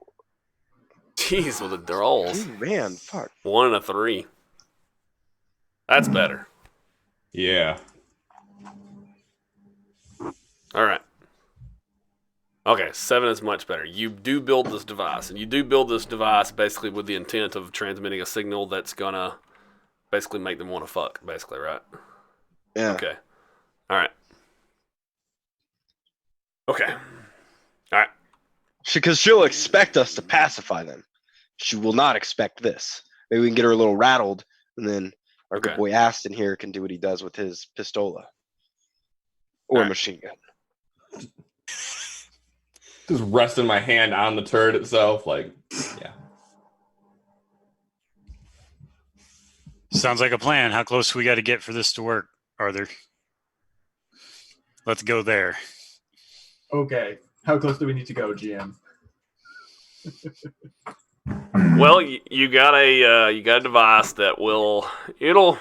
Jeez, with the rolls, Man, fuck. 1 and a 3. That's better. Yeah. All right. Okay, 7 is much better. You do build this device, and you do build this device basically with the intent of transmitting a signal that's gonna basically make them want to fuck, basically, right? Yeah. Okay. All right. Okay. All right. Because she'll expect us to pacify them. She will not expect this. Maybe we can get her a little rattled, and then our Okay. good boy Aston here can do what he does with his pistola or Alright. machine gun. Just resting my hand on the turret itself. Like, yeah. Sounds like a plan. How close do we got to get for this to work, Arthur? Let's go there. Okay. How close do we need to go, GM? Well, you got a device that it'll.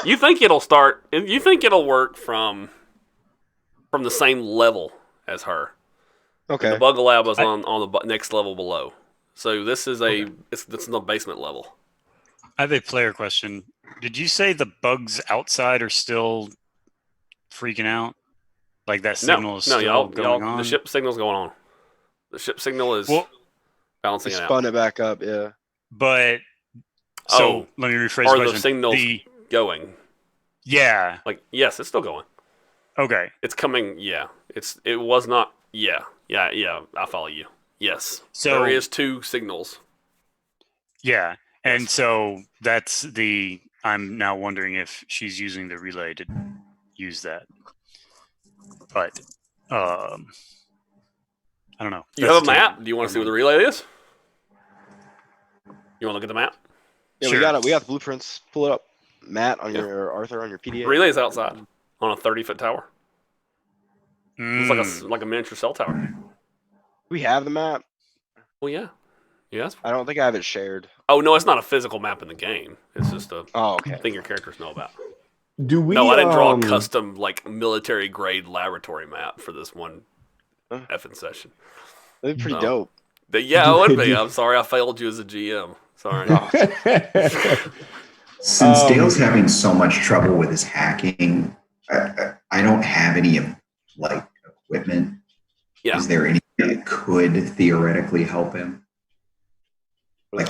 You think it'll work from the same level as her. Okay. The bug lab was on the next level below. So this is it's the basement level. I have a player question. Did you say the bugs outside are still freaking out? Like that signal is still going on? The ship signal's going on. The ship signal is balancing He it out. spun it back up, yeah. But so let me rephrase Are the the question. signals going? Yeah. Like, yes, it's still going. Okay. It's coming. Yeah. It was not. Yeah. I follow you. Yes. So there is 2 signals. Yeah. And so that's I'm now wondering if she's using the relay to use that. But I don't know. You have a map? Do you want to see what the relay is? You want to look at the map? Yeah, Sure. we got the blueprints. Pull it up. Matt on your Arthur on your PDA. The relay is outside on a 30-foot tower. It's Mm. like a miniature cell tower. We have the map. Well, yeah. Yes. I don't think I have it shared. Oh no, it's not a physical map in the game. It's just a Oh, okay. thing your characters know about. Do we? No, I didn't draw a custom like military grade laboratory map for this one Huh? effing session. That'd be pretty No. dope. Yeah, it would be. I'm sorry, I failed you as a GM. Sorry. Since Dale's having so much trouble with his hacking, I don't have any like equipment. Yeah. Is there anything that could theoretically help him? Like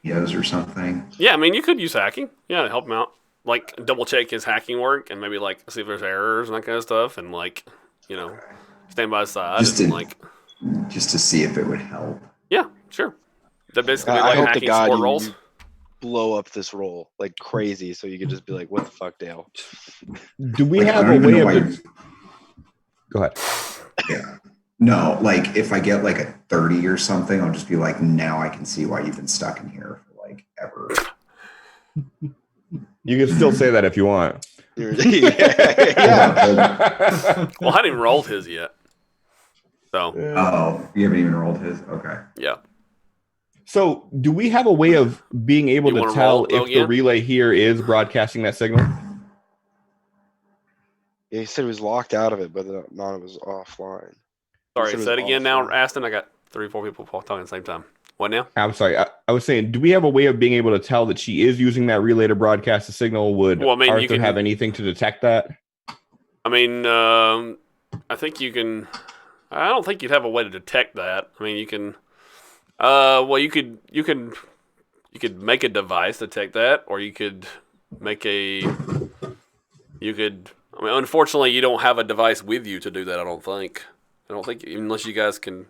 videos or something? Yeah, I mean, you could use hacking. Yeah, to help him out. Like, double check his hacking work and maybe, like, see if there's errors and that kind of stuff. And, like, you know, stand by his side. Just and, to, like, just to see if it would help. yeah, sure. That basically be I like hope to hacking God support you roles. blow up this role like crazy, so you could just be like, "What the fuck, Dale?" Do we Like, I have don't a even way know of? why- Go ahead. Yeah. No, like if I get like a 30 or something, I'll just be like, now I can see why you've been stuck in here for like ever. You can still say that if you want. Yeah. Well, I hadn't even rolled his yet. So, Oh, you haven't even rolled his? Okay. yeah. So, do we have a way of being able You to wanna tell roll it, though, if the again? relay here is broadcasting that signal? Yeah, he said he was locked out of it, but not it was offline. Sorry, said it say it was again now, offline. Aston. I got 3 or 4 people talking at the same time. What now? I'm sorry. I was saying, do we have a way of being able to tell that she is using that relay to broadcast the signal? Would Well, I mean, you Arthur can- have anything to detect that? I mean, I think you can. I don't think you'd have a way to detect that. I mean, you can. Well, you could make a device to detect that, or you could make a. You could. I mean, unfortunately, you don't have a device with you to do that. I don't think, unless you guys can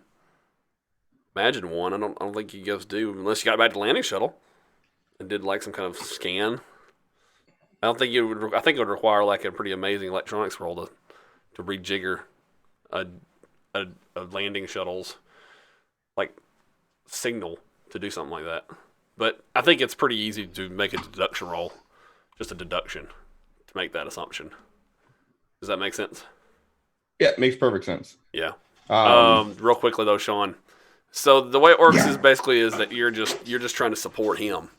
imagine one. I don't think you guys do, unless you got back to the landing shuttle and did like some kind of scan. I don't think you would. I think it would require like a pretty amazing electronics roll to rejigger a landing shuttle's like signal to do something like that. But I think it's pretty easy to make a deduction roll, just a deduction, to make that assumption. Does that make sense? Yeah, it makes perfect sense. Yeah. Um, Real quickly though, Shaun. So the way it works Yeah. is basically is that you're just trying to support him.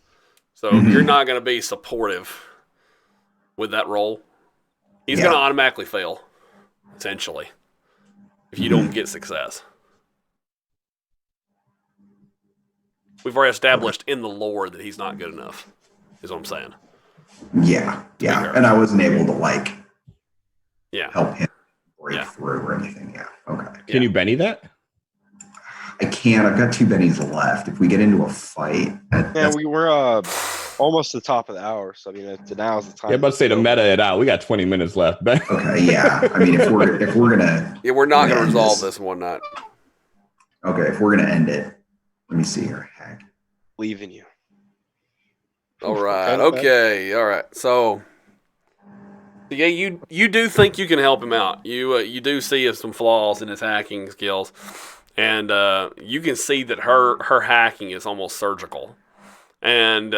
So Mhm. you're not going to be supportive with that roll. He's Yeah. going to automatically fail, essentially, if you don't get success. We've already established in the lore that he's not good enough, is what I'm saying. Yeah. Yeah. fair. And I wasn't able to like Yeah. help him break Yeah. through or anything. Yeah. Okay. can you Benny that? I can't. I've got 2 bennies left. If we get into a fight, Yeah, that's we're almost to the top of the hour, so I mean, now's the time. Yeah, I'm about to say to meta it out. We got 20 minutes left. Ben. okay. Yeah. I mean, if we're gonna Yeah, we're not going to end resolve this one night. Okay, if we're gonna end it, let me see here. Heck. Believe in you. All right. Okay, not bad. Okay. All right. So, yeah, you do think you can help him out. You do see some flaws in his hacking skills, and you can see that her hacking is almost surgical, and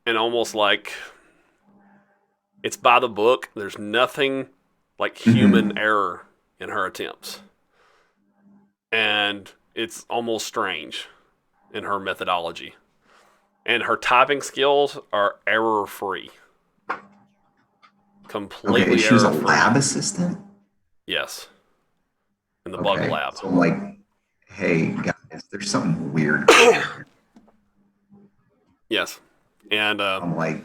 almost like it's by the book. There's nothing like human error in her attempts, and it's almost strange in her methodology. And her typing skills are error-free. Completely Okay, she was a error-free. lab assistant. Yes. In the bug Okay, lab. so I'm like, hey guys, there's something weird going on here. Yes. And I'm like,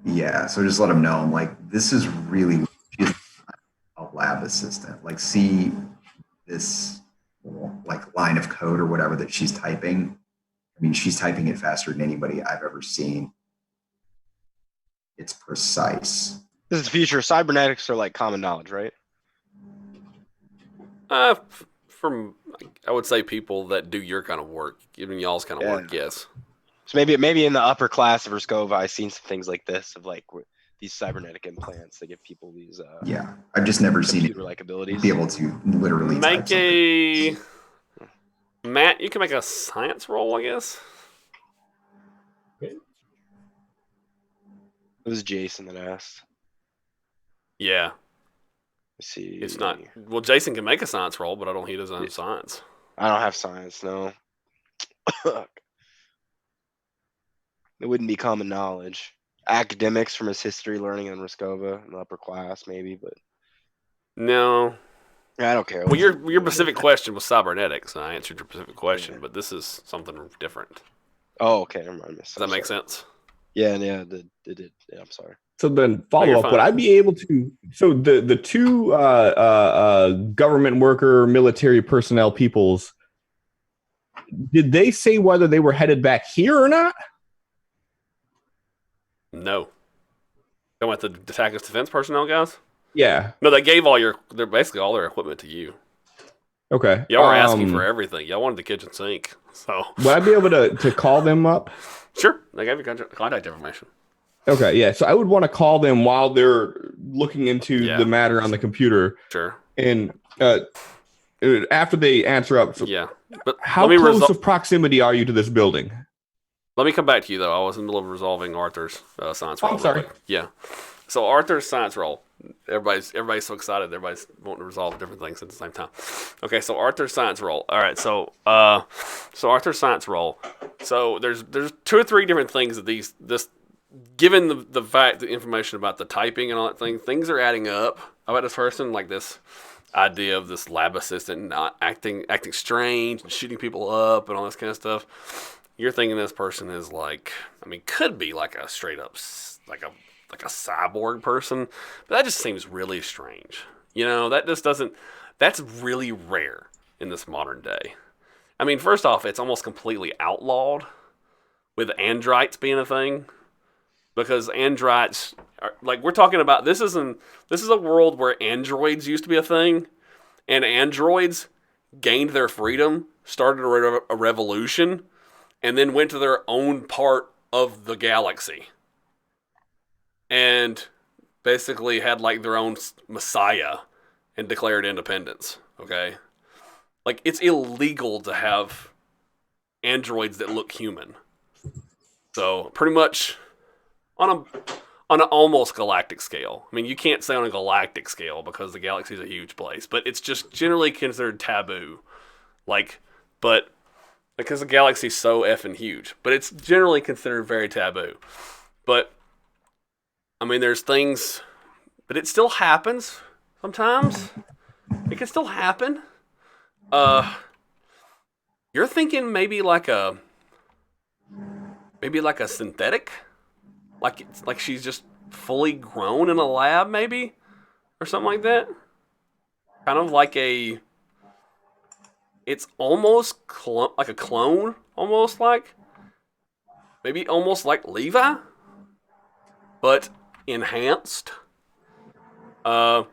yeah. So just let them know. I'm like, this is really she's a lab assistant. Like, see this like line of code or whatever that she's typing. I mean, she's typing it faster than anybody I've ever seen. It's precise. This is the future. Cybernetics are like common knowledge, right? from I would say people that do your kind of work, even y'all's kind of Yeah. work, yes. So maybe in the upper class of Roscova, I've seen some things like this of like these cybernetic implants that give people these Yeah, I've just never seen it computer-like abilities. be able to literally type Make something. a Matt, you can make a science roll, I guess. It was Jason that asked. Yeah. Let's see. It's not well, Jason can make a science roll, but I don't he doesn't have science. I don't have science, no. It wouldn't be common knowledge. Academics from his history learning in Roscova in the upper class, maybe, but No. I don't care. Well, your specific question was cybernetics, and I answered your specific question, but this is something different. Oh, okay. Never mind. Does that make sense? Yeah, it did. Yeah, I'm sorry. So then, you're follow up. fine. Would I be able to? So the two government worker, military personnel peoples, did they say whether they were headed back here or not? No. Going with the attackers defense personnel guys? Yeah. No, they gave they're basically all their equipment to you. Okay. Y'all were asking for everything. Y'all wanted the kitchen sink. So Would I be able to call them up? sure, they gave you contact information. Okay, yeah. So I would want to call them while they're looking into the matter on the computer. Sure. And after they answer up, so Yeah. But how close of proximity are you to this building? Let me come back to you, though. I was in the middle of resolving Arthur's science roll. I'm sorry. Yeah. So Arthur's science roll. Everybody's so excited. Everybody's wanting to resolve different things at the same time. Okay, so Arthur's science roll. All right, so Arthur's science roll. So there's 2 or 3 different things that given the fact, the information about the typing and all that things are adding up about this person, like this idea of this lab assistant not acting strange and shooting people up and all this kind of stuff. You're thinking this person is could be like a straight up like a cyborg person, but that just seems really strange. That just doesn't. That's really rare in this modern day. I mean, first off, it's almost completely outlawed with andrites being a thing. Because andrites, we're talking about, this is a world where androids used to be a thing, and androids gained their freedom, started a revolution, and then went to their own part of the galaxy, and basically had their own messiah, and declared independence. Okay, it's illegal to have androids that look human. So pretty much. On an almost galactic scale. I mean, you can't say on a galactic scale because the galaxy is a huge place, but it's just generally considered taboo. But because the galaxy is so effing huge, but it's generally considered very taboo. But I mean, there's things, but it still happens sometimes. It can still happen. You're thinking maybe like a synthetic. Like she's just fully grown in a lab, maybe? Or something like that? Kind of like it's almost like a clone, almost like. Maybe almost like Levi? But enhanced. But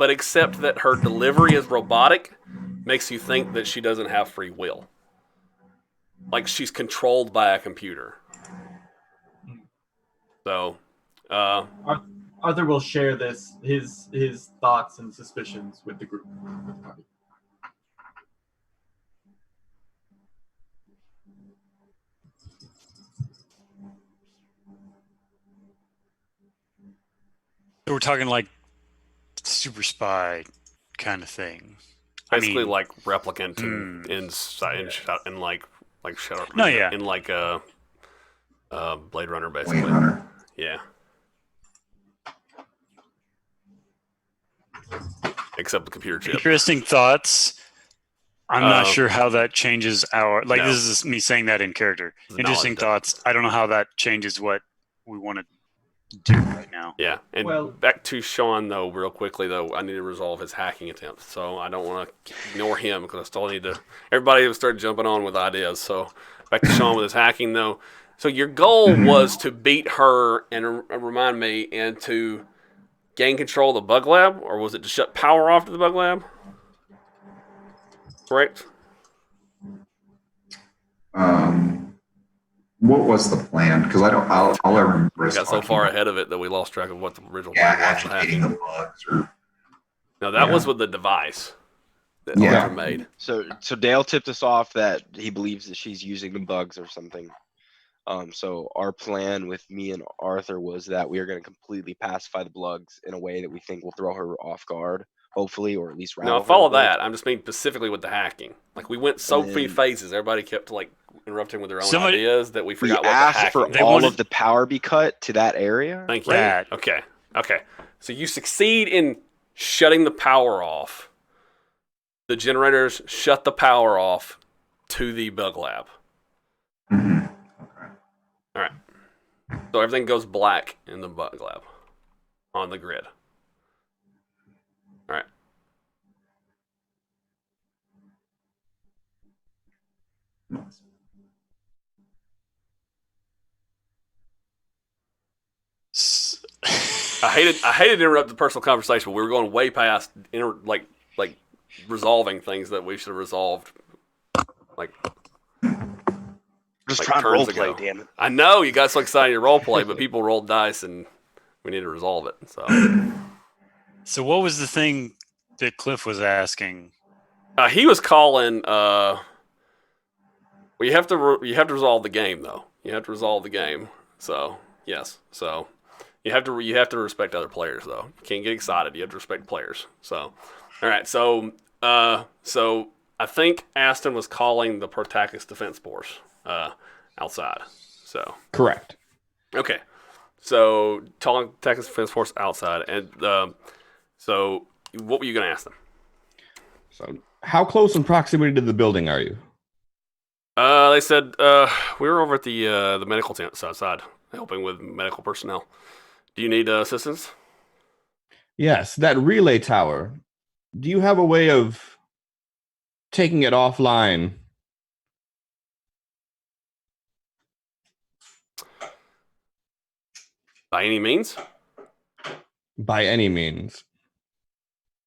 except that her delivery is robotic, makes you think that she doesn't have free will. Like she's controlled by a computer. So, Arthur will share his thoughts and suspicions with the group. With the party. So we're talking like super spy kind of thing. Basically, like replicant in Shadow. No, yeah. In Blade Runner, basically. Blade Runner. Yeah. Except the computer chip. Interesting thoughts. I'm not sure how that changes our. No. This is me saying that in character. It's Interesting knowledge thoughts. I don't know how that changes what we want to do right now. Yeah, and back to Shaun, though, real quickly, though, I need to resolve his hacking attempt. So I don't want to ignore him because I still need to. Everybody started jumping on with ideas. So back to Shaun with his hacking, though. So your goal was to beat her and remind me and to gain control of the bug lab, or was it to shut power off to the bug lab? Correct. What was the plan? Because all I remember is We got so far ahead of it that we lost track of what the original yeah, plan was for agitating hacking. the bugs or No, that was with the device that Yeah. Arthur made. So Dale tipped us off that he believes that she's using the bugs or something. So our plan with me and Arthur was that we are going to completely pacify the bugs in a way that we think will throw her off guard, hopefully, or at least rattle No, I her follow a bit. that. I'm just mean specifically with the hacking. Like we went so And many then- phases. Everybody kept interrupting with their own Somebody- ideas that we We forgot what the asked hacking for was. They all wanted- of the power be cut to that area. Thank you. That. Okay. So you succeed in shutting the power off. The generators shut the power off to the bug lab. Mhm. Okay. All right. So everything goes black in the bug lab on the grid. All right. Nice. I hated to interrupt the personal conversation, but we were going way past like resolving things that we should have resolved. Like Just like trying to turns roleplay, ago. damn it. I know you got so excited in your role play, but people rolled dice and we need to resolve it. So what was the thing that Cliff was asking? He was calling. Well, you have to resolve the game though. You have to resolve the game. So yes. So you have to respect other players though. You can't get excited. You have to respect players. So all right. So I think Aston was calling the Protagonist Defense Force outside. So Correct. okay. So calling Protagonist Defense Force outside, and so what were you going to ask them? So, how close in proximity to the building are you? They said we were over at the medical tent outside, helping with medical personnel. Do you need assistance? Yes, that relay tower. Do you have a way of taking it offline? By any means? By any means.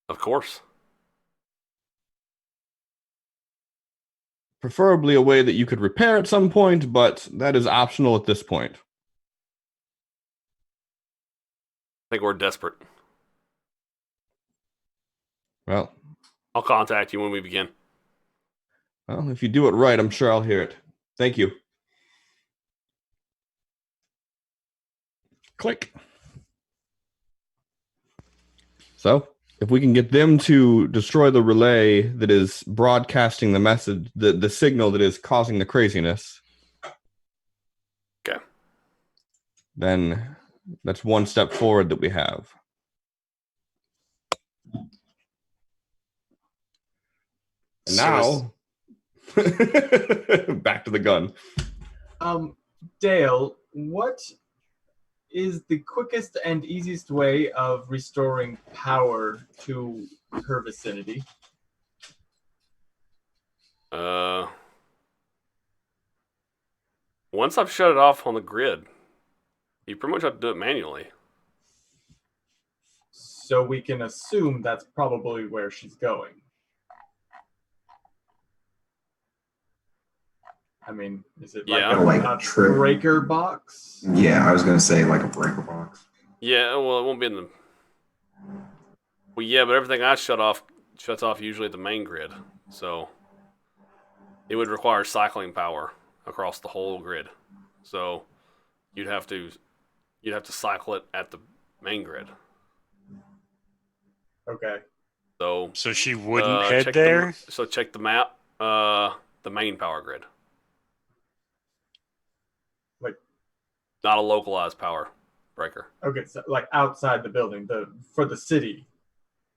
Of course. Preferably a way that you could repair at some point, but that is optional at this point. I think we're desperate. Well, I'll contact you when we begin. well, if you do it right, I'm sure I'll hear it. Thank you. Click. So, if we can get them to destroy the relay that is broadcasting the message, the signal that is causing the craziness, Okay. then that's one step forward that we have. And now, back to the gun. Dale, what is the quickest and easiest way of restoring power to her vicinity? Once I've shut it off on the grid, you pretty much have to do it manually. So we can assume that's probably where she's going. I mean, is it like Yeah. a breaker box? Yeah, I was gonna say like a breaker box. Yeah, well, it won't be in the. Well, yeah, but everything I shuts off usually at the main grid, so it would require cycling power across the whole grid. So you'd have to cycle it at the main grid. Okay. So she wouldn't head check there? Check the map, the main power grid. Like, not a localized power breaker. Okay, so like outside the building, for the city.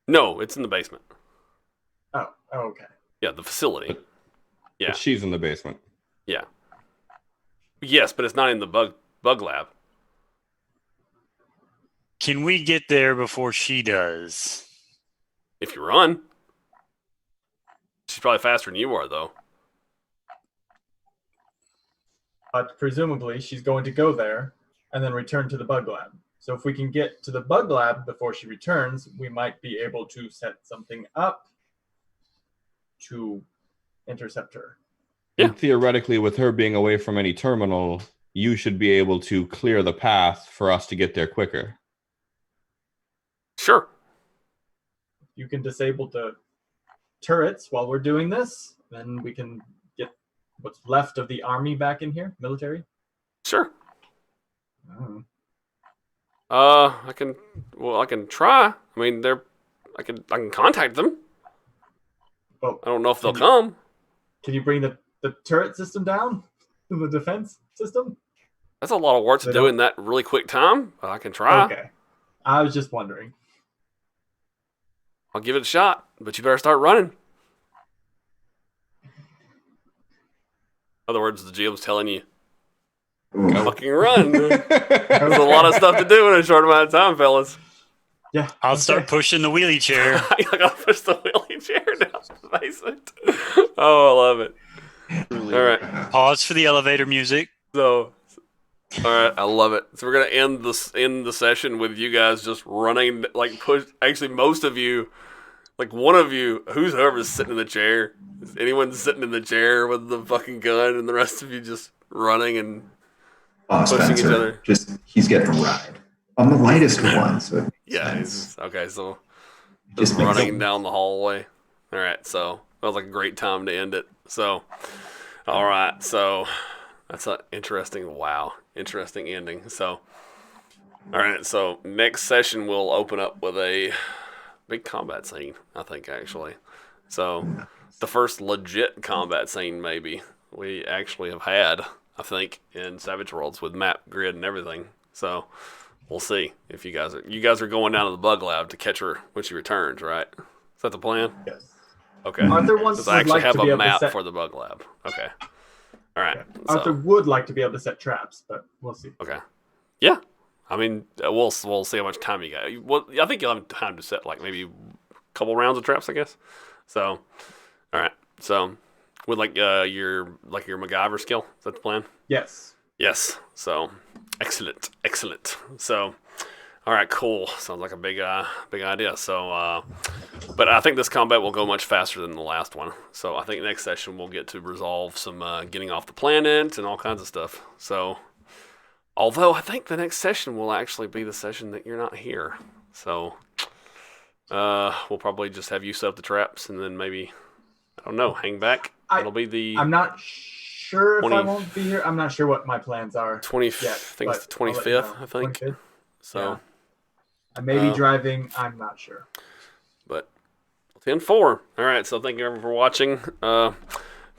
No, it's in the basement. Oh, okay. Yeah, the facility. Yeah. But she's in the basement. Yeah. Yes, but it's not in the bug lab. Can we get there before she does? If you run. She's probably faster than you are, though. But presumably she's going to go there and then return to the bug lab. So if we can get to the bug lab before she returns, we might be able to set something up to intercept her. Yeah. And theoretically, with her being away from any terminal, you should be able to clear the path for us to get there quicker. Sure. You can disable the turrets while we're doing this, then we can get what's left of the army back in here, military. Sure. Oh. I can try. I mean, I can contact them. Well, I don't know if they'll come. Can you bring the turret system down? The defense system? That's a lot of work to do in that really quick time. But I can try. Okay. I was just wondering. I'll give it a shot, but you better start running. In other words, the GM's telling you, Ooh. fucking run. There's a lot of stuff to do in a short amount of time, fellas. Yeah. I'll okay. start pushing the wheelie chair. I gotta push the wheelie chair down the basement. Oh, I love it. Truly. All right. Pause for the elevator music. So, all right, I love it. So we're gonna end the session with you guys just running, like push. Actually, most of you, like one of you, whoever's sitting in the chair. Is anyone sitting in the chair with the fucking gun, and the rest of you just running and pushing each other? He's getting a ride. I'm the lightest one, so it makes Yeah. sense. Okay, so Just just makes running sense. down the hallway. All right, so that was like a great time to end it. So, all right, so that's an interesting ending. So, all right, so next session we'll open up with a big combat scene, I think, actually. So, the first legit combat scene, maybe, we actually have had, I think, in Savage Worlds with map, grid, and everything. So, we'll see if you guys are going down to the bug lab to catch her when she returns, right? Is that the plan? Yes. Okay. Arthur wants Does I actually like have to be a able to map set. for the bug lab? Okay. All right. Okay. Arthur would like to be able to set traps, but we'll see. Okay. Yeah. I mean, we'll see how much time you got. Well, I think you'll have time to set like maybe a couple rounds of traps, I guess. So, all right. So, with like your MacGyver skill, is that the plan? Yes. Yes. So, excellent. So, all right, cool. Sounds like a big idea. So, but I think this combat will go much faster than the last one. So I think next session we'll get to resolve some getting off the planet and all kinds of stuff. So, although I think the next session will actually be the session that you're not here. So, we'll probably just have you set up the traps and then maybe, I don't know, hang back. It'll be the I'm not sure if 20 I won't be here. I'm not sure what my plans are. 20. yet, I think it's the but I'll let you 25th. know. I think 25th? so. Yeah. I may be driving. I'm not sure. But 10-4. All right, so thank you everyone for watching. Thank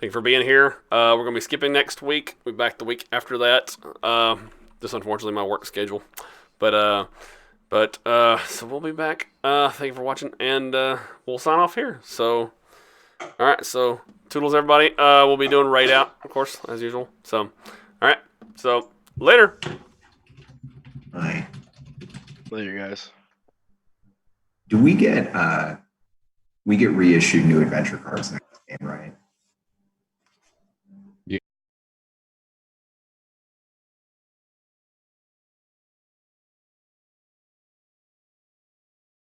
you for being here. We're going to be skipping next week. We'll be back the week after that. Just unfortunately my work schedule. But so we'll be back. Thank you for watching, and we'll sign off here. So, all right, so toodles everybody. We'll be doing raid out, of course, as usual. So, all right, so later. Bye. Later, guys. Do we get reissued new adventure cards next game, right?